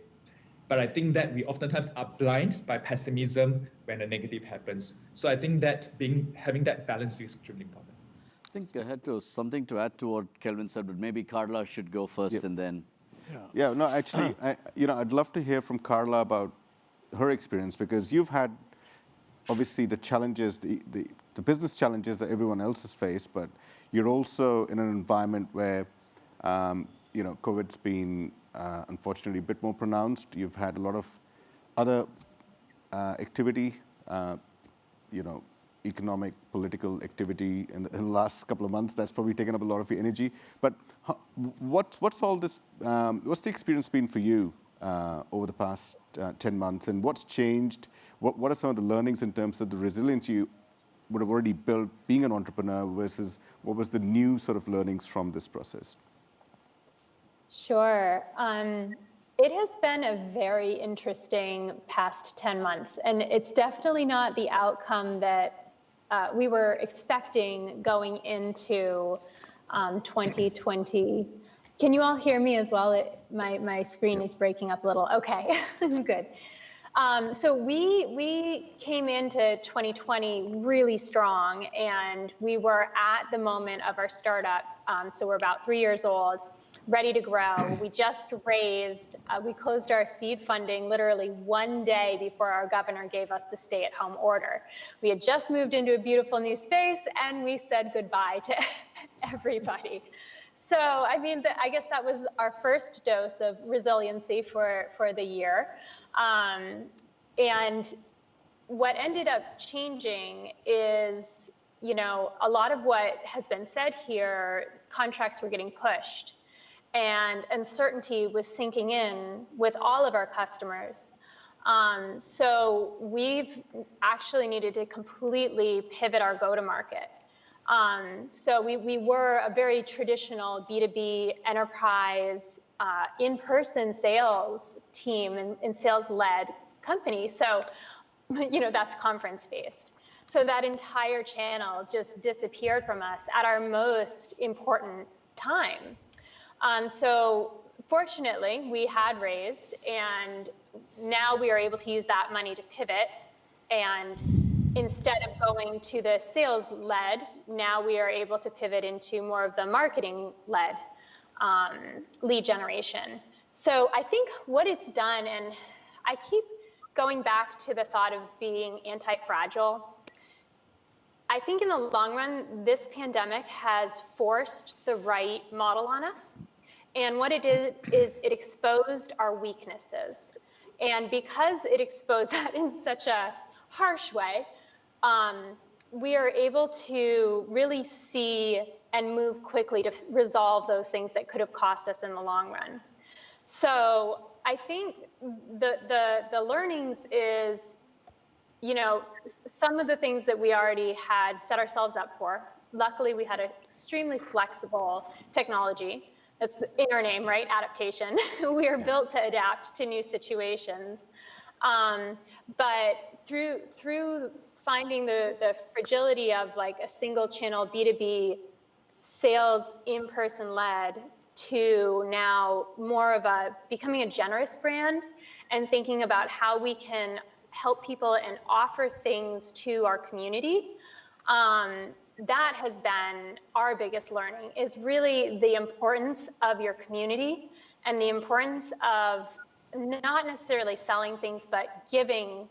but I think that we oftentimes are blind by pessimism when a negative happens. So I think that having that balance is extremely important. I think I had something to add to what Kelvin said, but maybe Carla should go first and then. Yeah, no, actually, I'd love to hear from Carla about her experience, because you've had, obviously, the challenges, the business challenges that everyone else has faced, but you're also in an environment where, COVID's been, unfortunately, a bit more pronounced. You've had a lot of other activity, economic, political activity in the last couple of months. That's probably taken up a lot of your energy. But what's all this? What's the experience been for you over the past 10 months, and what's changed? What are some of the learnings in terms of the resilience you would have already built being an entrepreneur versus what was the new sort of learnings from this process? Sure. It has been a very interesting past 10 months, and it's definitely not the outcome that we were expecting going into 2020. Can you all hear me as well? My screen is breaking up a little. Okay, good. So we came into 2020 really strong, and we were at the moment of our startup. So we're about 3 years old, ready to grow. We just raised, we closed our seed funding literally one day before our governor gave us the stay-at-home order. We had just moved into a beautiful new space, and we said goodbye to everybody. So, I mean, I guess that was our first dose of resiliency for the year. And what ended up changing is, a lot of what has been said here, contracts were getting pushed, and uncertainty was sinking in with all of our customers. So we've actually needed to completely pivot our go-to-market. So we were a very traditional B2B enterprise in-person sales team and sales-led company. So, that's conference-based. So that entire channel just disappeared from us at our most important time. So fortunately, we had raised, and now we are able to use that money to pivot. And instead of going to the sales-led, now we are able to pivot into more of the marketing-led lead generation. So I think what it's done, and I keep going back to the thought of being anti-fragile. I think in the long run, this pandemic has forced the right model on us. And what it did is it exposed our weaknesses. And because it exposed that in such a harsh way, we are able to really see and move quickly to resolve those things that could have cost us in the long run. So I think the learnings is, some of the things that we already had set ourselves up for. Luckily, we had an extremely flexible technology. That's in our name, right? Adaptation. We are built to adapt to new situations. But through finding the fragility of like a single channel B2B sales in-person led to now more of becoming a generous brand and thinking about how we can help people and offer things to our community. That has been our biggest learning, is really the importance of your community and the importance of not necessarily selling things, but giving,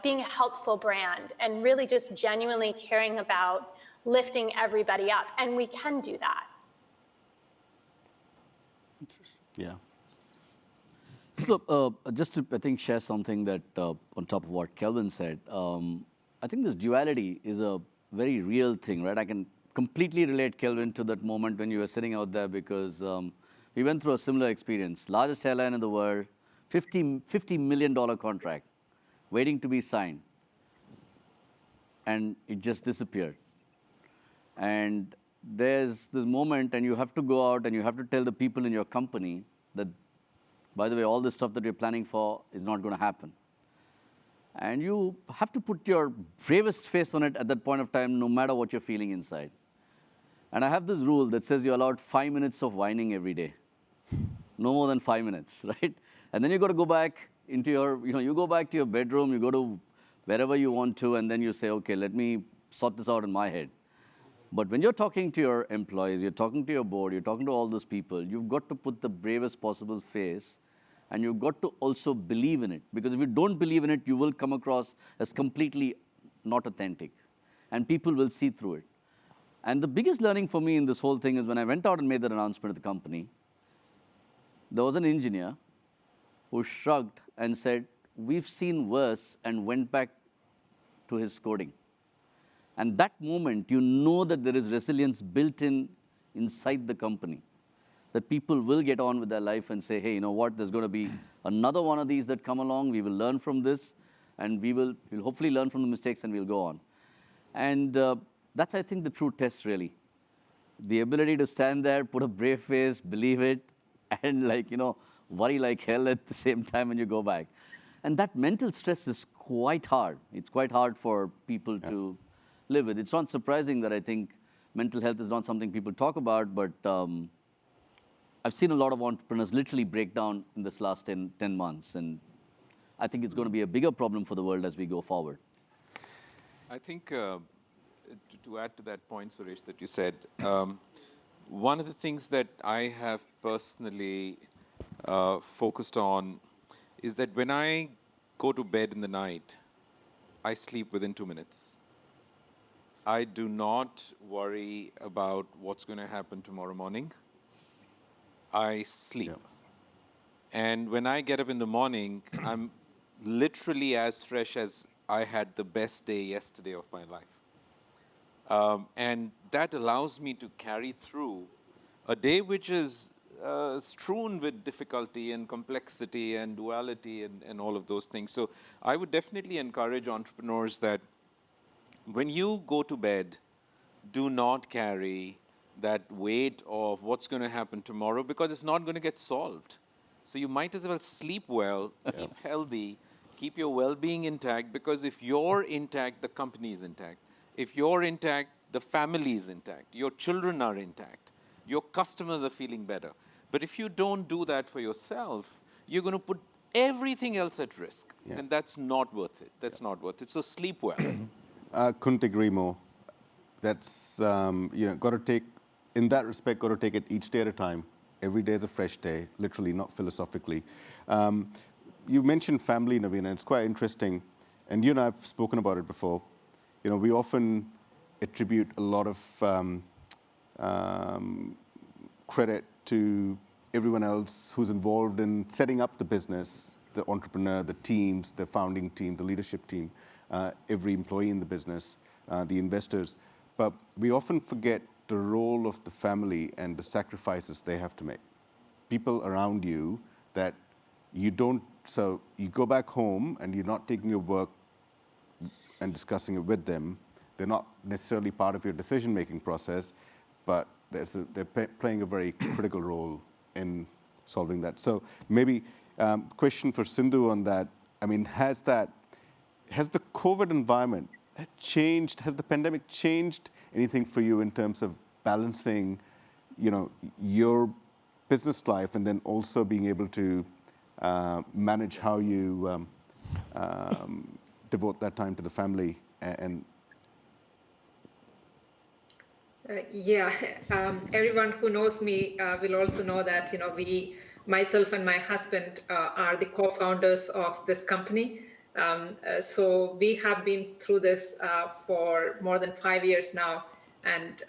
being a helpful brand and really just genuinely caring about lifting everybody up. And we can do that. Interesting. Yeah. So just to, I think, share something that on top of what Kelvin said, I think this duality is a very real thing, right? I can completely relate, Kelvin, to that moment when you were sitting out there, because we went through a similar experience. Largest airline in the world, $50 million contract waiting to be signed. And it just disappeared. And there's this moment, and you have to go out and you have to tell the people in your company that, by the way, all this stuff that we're planning for is not going to happen. And you have to put your bravest face on it at that point of time, no matter what you're feeling inside. And I have this rule that says you're allowed 5 minutes of whining every day. No more than 5 minutes, right? And then you got to go back into your, you go back to your bedroom, you go to wherever you want to, and then you say, okay, let me sort this out in my head. But when you're talking to your employees, you're talking to your board, you're talking to all those people, you've got to put the bravest possible face, and you've got to also believe in it. Because if you don't believe in it, you will come across as completely not authentic. And people will see through it. And the biggest learning for me in this whole thing is when I went out and made that announcement at the company, there was an engineer who shrugged and said, we've seen worse, and went back to his coding. And that moment, you know that there is resilience built in inside the company, that people will get on with their life and say, hey, you know what, there's going to be another one of these that come along, we will learn from this, and we'll hopefully learn from the mistakes, and we'll go on. And that's, I think, the true test, really. The ability to stand there, put a brave face, believe it, and worry like hell at the same time when you go back. And that mental stress is quite hard. It's quite hard for people to live with. It's not surprising that I think mental health is not something people talk about, but I've seen a lot of entrepreneurs literally break down in this last 10 months. And I think it's going to be a bigger problem for the world as we go forward. I think to add to that point, Suresh, that you said, one of the things that I have personally focused on is that when I go to bed in the night, I sleep within 2 minutes. I do not worry about what's going to happen tomorrow morning. I sleep. Yeah. And when I get up in the morning, I'm literally as fresh as I had the best day yesterday of my life. And that allows me to carry through a day which is strewn with difficulty and complexity and duality and all of those things. So I would definitely encourage entrepreneurs that when you go to bed, do not carry that weight of what's going to happen tomorrow, because it's not going to get solved. So you might as well sleep well, keep healthy, keep your well-being intact, because if you're intact, the company is intact. If you're intact, the family is intact. Your children are intact. Your customers are feeling better. But if you don't do that for yourself, you're going to put everything else at risk. Yeah. And that's not worth it. That's not worth it. So sleep well. Couldn't agree more. That's, got to take, in that respect, got to take it each day at a time. Every day is a fresh day, literally, not philosophically. You mentioned family, Navin, and it's quite interesting. And you and I have spoken about it before. We often attribute a lot of credit to everyone else who's involved in setting up the business, the entrepreneur, the teams, the founding team, the leadership team, every employee in the business, the investors. But we often forget the role of the family and the sacrifices they have to make. People around you that you don't, so you go back home and you're not taking your work and discussing it with them. They're not necessarily part of your decision-making process, but they're playing a very critical role in solving that. So maybe question for Sindhu on that. I mean, has the COVID environment changed, has the pandemic changed anything for you in terms of balancing, your business life and then also being able to manage how you devote that time to the family and everyone who knows me will also know that, myself and my husband are the co-founders of this company. So we have been through this for more than 5 years now. And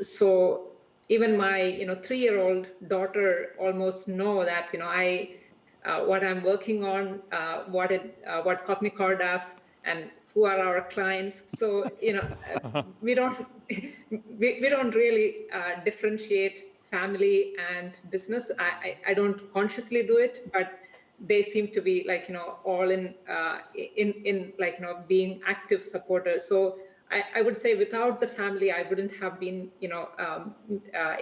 so even my, 3-year-old daughter almost know that, what I'm working on, what CogniCor does, and who are our clients. So, we don't really differentiate family and business. I don't consciously do it, but they seem to be like, all in like, being active supporters. So I would say without the family, I wouldn't have been,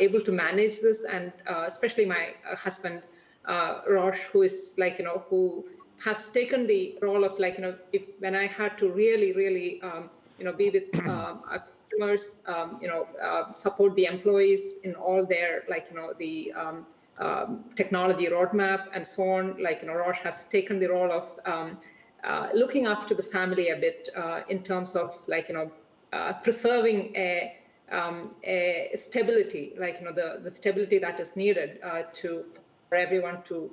able to manage this. And especially my husband, Rosh, who is like, who has taken the role of like, when I had to really, be with customers, support the employees in all their like, the technology roadmap and so on. Like, Rosh has taken the role of looking after the family a bit in terms of like, preserving a stability, like, the stability that is needed for everyone to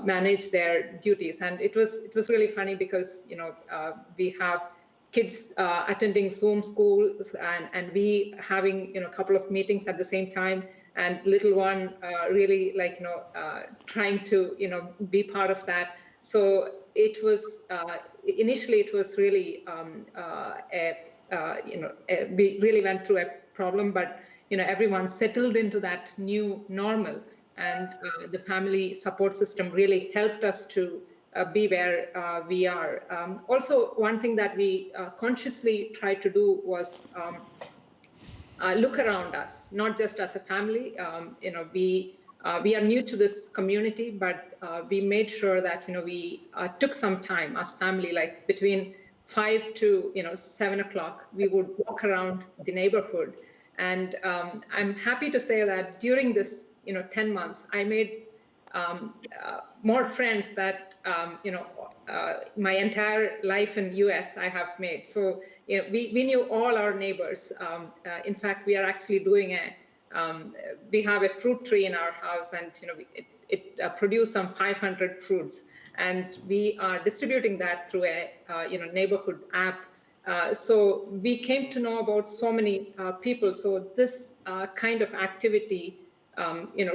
manage their duties. And it was really funny because, we have kids attending Zoom schools and we having, a couple of meetings at the same time, and little one really like, trying to, be part of that. So it was, initially it was really, we really went through a problem, but, everyone settled into that new normal. And the family support system really helped us to be where we are. Also, one thing that we consciously tried to do was look around us, not just as a family. We are new to this community, but we made sure that we took some time as family, like between 5 to 7 o'clock, we would walk around the neighborhood. And I'm happy to say that during this 10 months, I made more friends that my entire life in US I have made. So we knew all our neighbors. In fact, we are actually doing we have a fruit tree in our house, and it produced some 500 fruits, and we are distributing that through a neighborhood app. So we came to know about so many people. So this kind of activity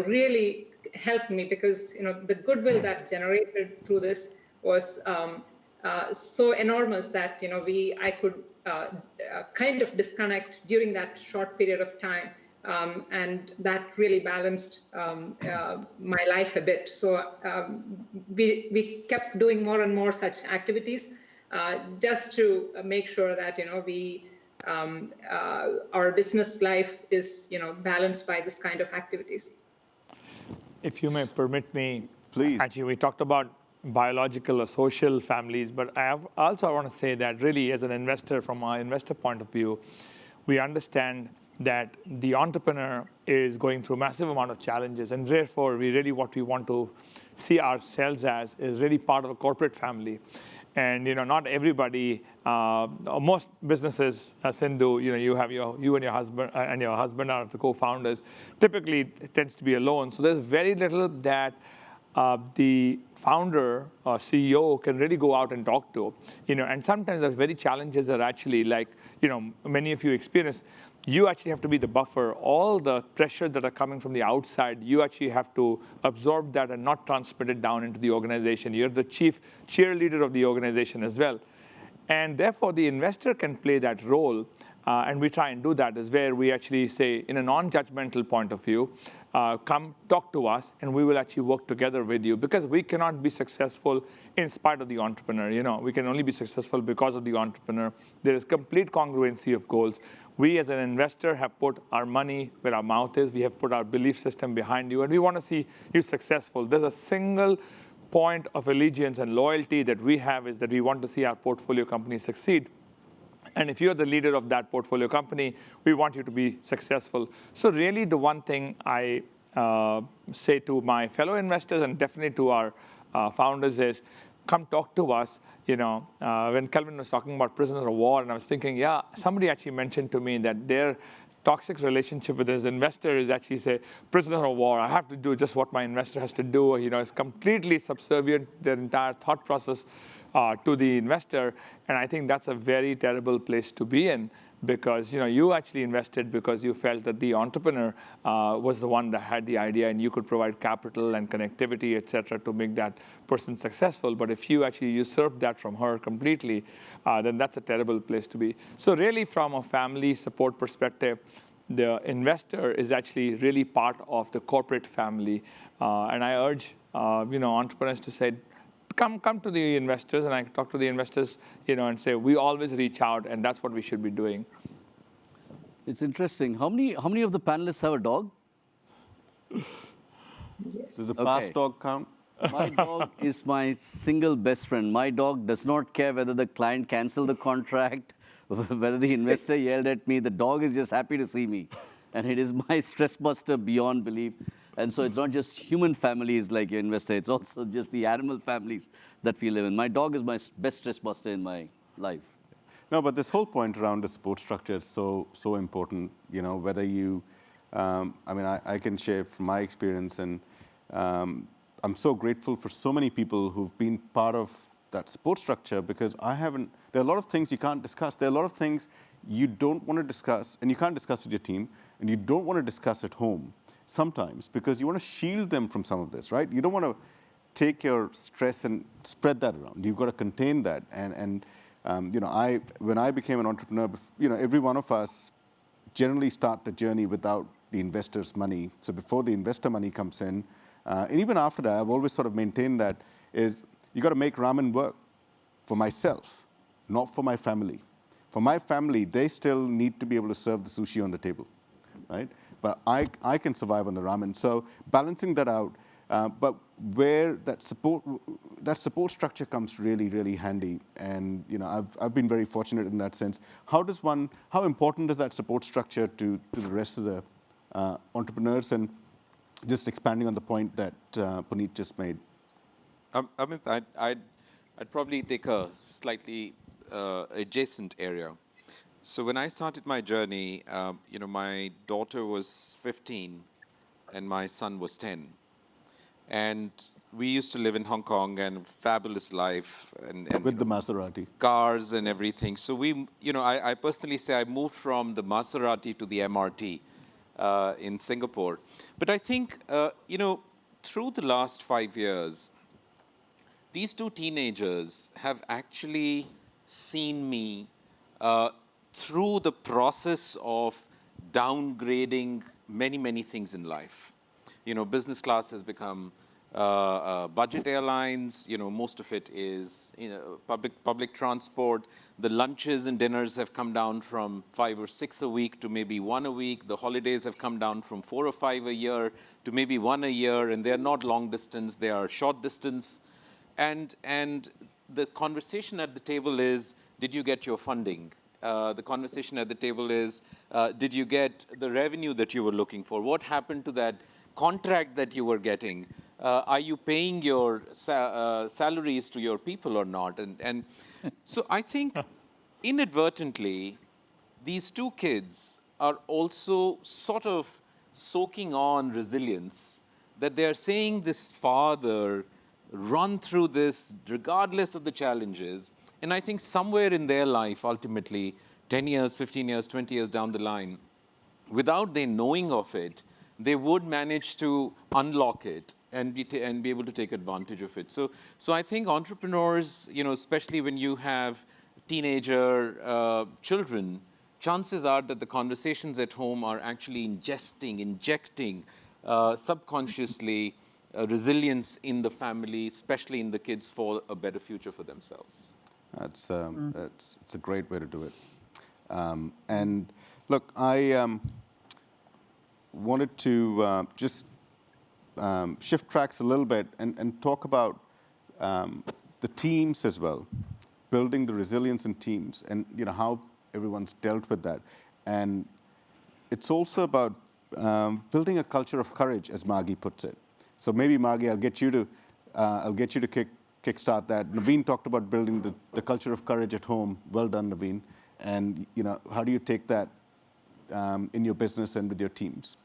really helped me, because the goodwill that generated through this was so enormous that I could kind of disconnect during that short period of time, and that really balanced my life a bit. So we kept doing more and more such activities just to make sure that we our business life is balanced by this kind of activities. If you may permit me, please. Actually, we talked about biological or social families, but I also want to say that really, as an investor, from our investor point of view, we understand that the entrepreneur is going through a massive amount of challenges, and therefore, what we want to see ourselves as is really part of a corporate family. And not everybody, most businesses, Sindhu, you and your husband are the co-founders. Typically, it tends to be alone. So there's very little that the founder or CEO can really go out and talk to. And sometimes there's very challenges that are actually like, many of you experience. You actually have to be the buffer. All the pressure that are coming from the outside, you actually have to absorb that and not transmit it down into the organization. You're the chief cheerleader of the organization as well. And therefore, the investor can play that role. And we try and do that, is where we actually say, in a non-judgmental point of view, come talk to us, and we will actually work together with you. Because we cannot be successful in spite of the entrepreneur. We can only be successful because of the entrepreneur. There is complete congruency of goals. We, as an investor, have put our money where our mouth is. We have put our belief system behind you, and we want to see you successful. There's a single point of allegiance and loyalty that we have, is that we want to see our portfolio company succeed. And if you're the leader of that portfolio company, we want you to be successful. So really, the one thing I say to my fellow investors, and definitely to our founders, is come talk to us. When Kelvin was talking about prisoners of war, and I was thinking, yeah, somebody actually mentioned to me that their toxic relationship with his investor is actually, say, prisoner of war. I have to do just what my investor has to do. It's completely subservient, their entire thought process to the investor. And I think that's a very terrible place to be in, because you actually invested because you felt that the entrepreneur was the one that had the idea, and you could provide capital and connectivity, et cetera, to make that person successful. But if you actually usurp that from her completely, then that's a terrible place to be. So really, from a family support perspective, the investor is actually really part of the corporate family. And I urge entrepreneurs to say, come to the investors, and I talk to the investors, and say we always reach out, and that's what we should be doing. It's interesting. How many of the panelists have a dog? Yes. Does a fast Okay. dog count? My dog is my single best friend. My dog does not care whether the client canceled the contract, whether the investor yelled at me. The dog is just happy to see me. And it is my stress buster beyond belief. And so it's not just human families like your investor, it's also just the animal families that we live in. My dog is my best stress buster in my life. No, but this whole point around the support structure is so important. Whether you, I can share from my experience, and I'm so grateful for so many people who've been part of that support structure, because there are a lot of things you can't discuss. There are a lot of things you don't want to discuss, and you can't discuss with your team, and you don't want to discuss at home sometimes, because you want to shield them from some of this, right? You don't want to take your stress and spread that around. You've got to contain that. And when I became an entrepreneur, every one of us generally start the journey without the investor's money. So before the investor money comes in, and even after that, I've always sort of maintained that is, you got to make ramen work for myself, not for my family. For my family, they still need to be able to serve the sushi on the table, right? But I can survive on the ramen. So balancing that out, but where that support structure comes really, really handy. And I've been very fortunate in that sense. How important is that support structure to the rest of the entrepreneurs? And just expanding on the point that Puneet just made. Amit, I'd probably take a slightly adjacent area. So when I started my journey, my daughter was 15 and my son was 10. And we used to live in Hong Kong, and fabulous life. And with the Maserati. Cars and everything. So I personally say I moved from the Maserati to the MRT in Singapore. But I think, through the last 5 years, these two teenagers have actually seen me through the process of downgrading many, many things in life. Business class has become budget airlines. Most of it is public transport. The lunches and dinners have come down from 5 or 6 a week to maybe 1 a week. The holidays have come down from 4 or 5 a year to maybe 1 a year, and they're not long distance, they are short distance. And the conversation at the table is, did you get your funding? The conversation at the table is, did you get the revenue that you were looking for? What happened to that contract that you were getting? Are you paying your salaries to your people or not? And so I think inadvertently, these two kids are also sort of soaking on resilience, that they're seeing this father run through this regardless of the challenges. And I think somewhere in their life, ultimately, 10 years, 15 years, 20 years down the line, without their knowing of it, they would manage to unlock it and be able to take advantage of it. So I think entrepreneurs, especially when you have teenager children, chances are that the conversations at home are actually injecting subconsciously resilience in the family, especially in the kids, for a better future for themselves. It's a great way to do it. And look, I wanted to just shift tracks a little bit and talk about the teams as well, building the resilience in teams, and how everyone's dealt with that. And it's also about building a culture of courage, as Margie puts it. So maybe, Margie, I'll get you to kickstart that. Navin talked about building the culture of courage at home. Well done, Navin. And how do you take that in your business and with your teams?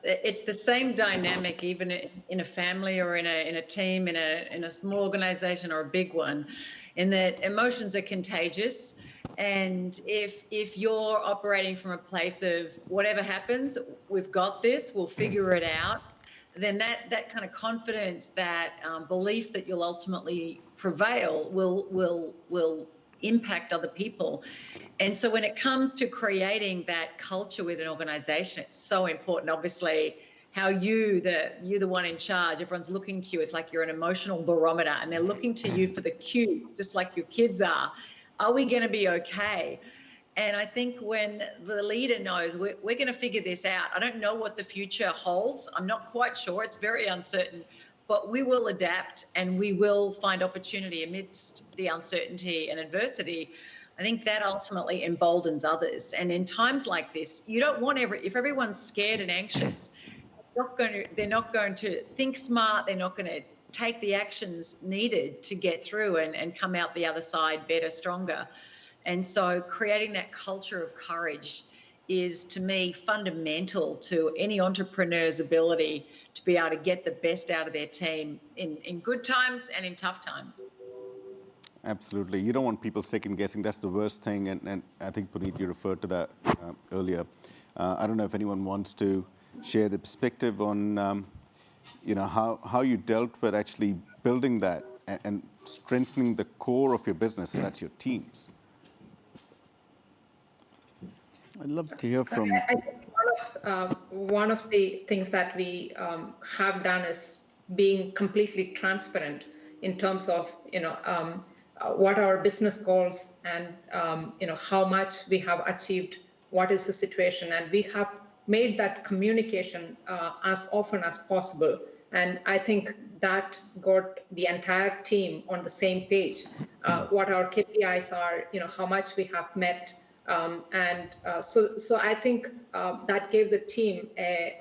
It's the same dynamic, even in a family or in a team, in a small organization or a big one, in that emotions are contagious. And if you're operating from a place of whatever happens, we've got this, we'll figure it out, then that kind of confidence, that belief that you'll ultimately prevail will impact other people. And so when it comes to creating that culture with an organization, it's so important. Obviously, how you're the one in charge, everyone's looking to you. It's like you're an emotional barometer and they're looking to you for the cue, just like your kids are. Are we going to be okay? And I think when the leader knows we're going to figure this out, I don't know what the future holds. I'm not quite sure. It's very uncertain, but we will adapt and we will find opportunity amidst the uncertainty and adversity. I think that ultimately emboldens others. And in times like this, you don't want if everyone's scared and anxious, they're not going to think smart. They're not going to take the actions needed to get through and come out the other side better, stronger. And so creating that culture of courage is, to me, fundamental to any entrepreneur's ability to be able to get the best out of their team in good times and in tough times. Absolutely. You don't want people second guessing. That's the worst thing. And I think, Puneet, you referred to that earlier. I don't know if anyone wants to share the perspective on how you dealt with actually building that and strengthening the core of your business, and that's your teams. I'd love to hear from... I think one of the things that we have done is being completely transparent in terms of what our business goals and how much we have achieved, what is the situation, and we have made that communication as often as possible. And I think that got the entire team on the same page. What our KPIs are, how much we have met. So I think that gave the team a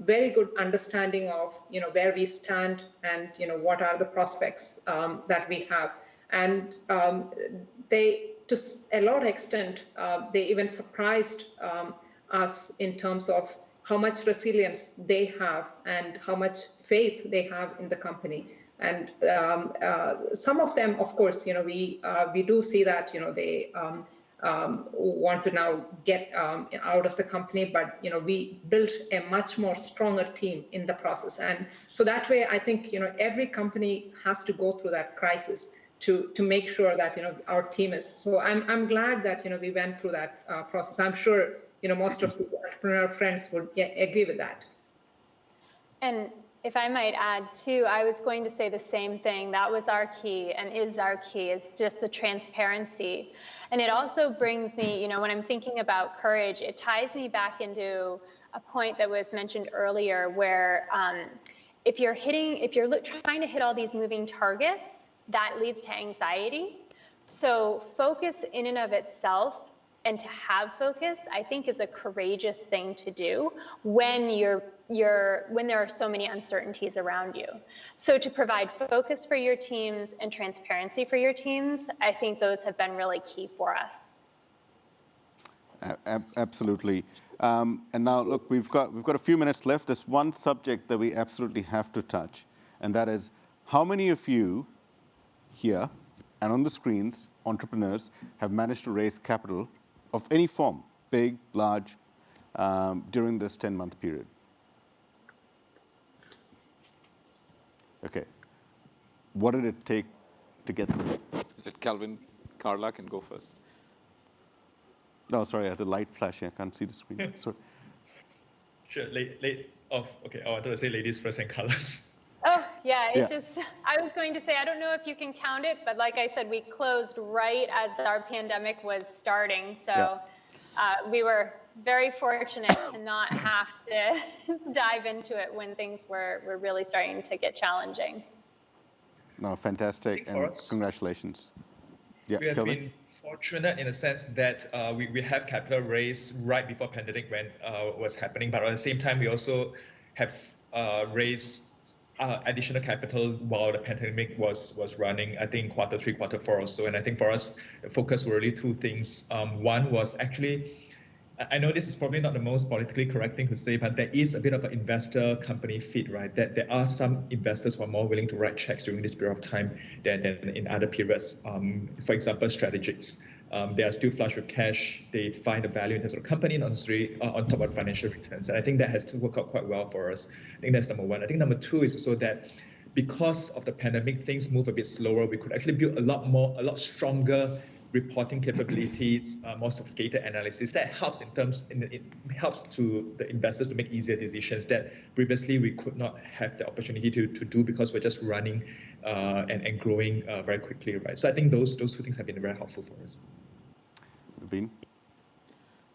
very good understanding of where we stand and what are the prospects that we have. And they, to a lot of extent, they even surprised us in terms of how much resilience they have and how much faith they have in the company. And some of them, of course, we do see that they want to now get out of the company, but we built a much more stronger team in the process. And so that way, I think every company has to go through that crisis to make sure that our team is. So I'm glad that we went through that process. I'm sure most of the entrepreneur friends would agree with that. And if I might add too, I was going to say the same thing. That was our key and is our key, is just the transparency. And it also brings me, when I'm thinking about courage, it ties me back into a point that was mentioned earlier where if you're trying to hit all these moving targets, that leads to anxiety. So focus in and of itself, and to have focus, I think, is a courageous thing to do when when there are so many uncertainties around you. So to provide focus for your teams and transparency for your teams, I think those have been really key for us. Absolutely. And now, look, we've got a few minutes left. There's one subject that we absolutely have to touch, and that is how many of you here and on the screens, entrepreneurs, have managed to raise capital of any form, big, large, during this 10-month period? Okay. What did it take to get there? Let Kelvin, Carla can go first. No, sorry, I had the light flashing. I can't see the screen. Sorry. Sure. Okay. I wanted to say ladies first and Carla. Oh, yeah, I was going to say, I don't know if you can count it, but like I said, we closed right as our pandemic was starting. So we were very fortunate to not have to dive into it when things were really starting to get challenging. No, fantastic, and congratulations. Yeah, we have Kelvin? been fortunate in a sense that we have capital raised right before pandemic when was happening, but at the same time, we also have raised additional capital while the pandemic was running, I think quarter 3, quarter 4 or so. And I think for us, the focus were really two things. One was actually, I know this is probably not the most politically correct thing to say, but there is a bit of an investor company fit, right? That there are some investors who are more willing to write checks during this period of time than in other periods. For example, strategics. They are still flush with cash. They find the value in terms of the company and on top of financial returns. And I think that has to work out quite well for us. I think that's number one. I think number two is also that because of the pandemic, things move a bit slower. We could actually build a lot stronger reporting capabilities, more sophisticated analysis that helps it helps to the investors to make easier decisions that previously we could not have the opportunity to do because we're just running and growing very quickly, right? So I think those two things have been very helpful for us. Navin?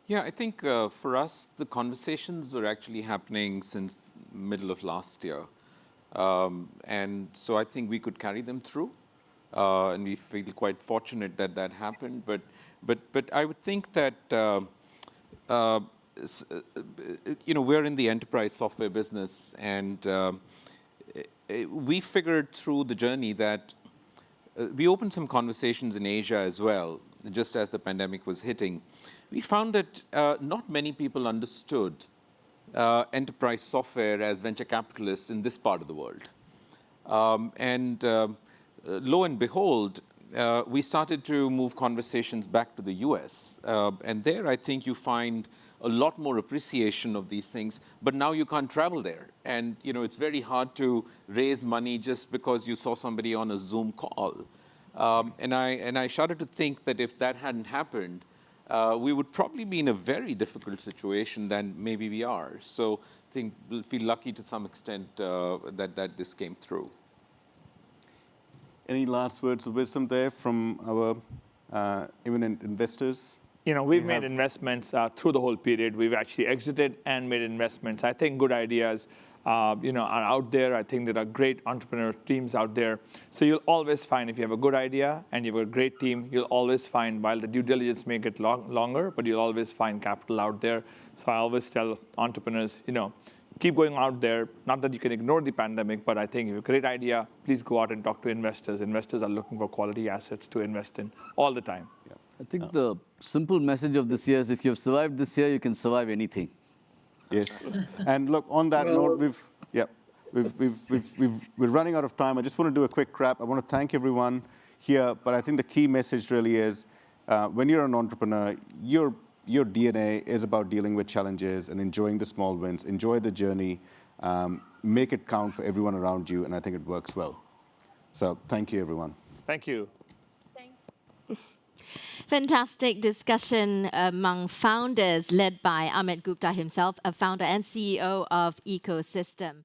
Yeah, I think for us, the conversations were actually happening since middle of last year. And so I think we could carry them through. And we feel quite fortunate that that happened. But I would think that, we're in the enterprise software business. And we figured through the journey that we opened some conversations in Asia as well, just as the pandemic was hitting. We found that not many people understood enterprise software as venture capitalists in this part of the world. Lo and behold, we started to move conversations back to the US. And there, I think you find a lot more appreciation of these things, but now you can't travel there. And it's very hard to raise money just because you saw somebody on a Zoom call. And I started to think that if that hadn't happened, we would probably be in a very difficult situation than maybe we are. So I think we'll feel lucky to some extent that this came through. Any last words of wisdom there from our eminent investors? We've made investments through the whole period. We've actually exited and made investments. I think good ideas, are out there. I think there are great entrepreneur teams out there. So you'll always find, if you have a good idea and you have a great team, you'll always find, while the due diligence may get longer, but you'll always find capital out there. So I always tell entrepreneurs, keep going out there. Not that you can ignore the pandemic, but I think if you have a great idea, please go out and talk to investors. Investors are looking for quality assets to invest in all the time. Yeah. I think the simple message of this year is if you've survived this year, you can survive anything. Yes. And look, on that note, we're running out of time. I just want to do a quick wrap. I want to thank everyone here, but I think the key message really is when you're an entrepreneur, your DNA is about dealing with challenges and enjoying the small wins, enjoy the journey, make it count for everyone around you, and I think it works well. So thank you, everyone. Thank you. Fantastic discussion among founders led by Amit Gupta himself, a founder and CEO of Ecosystem.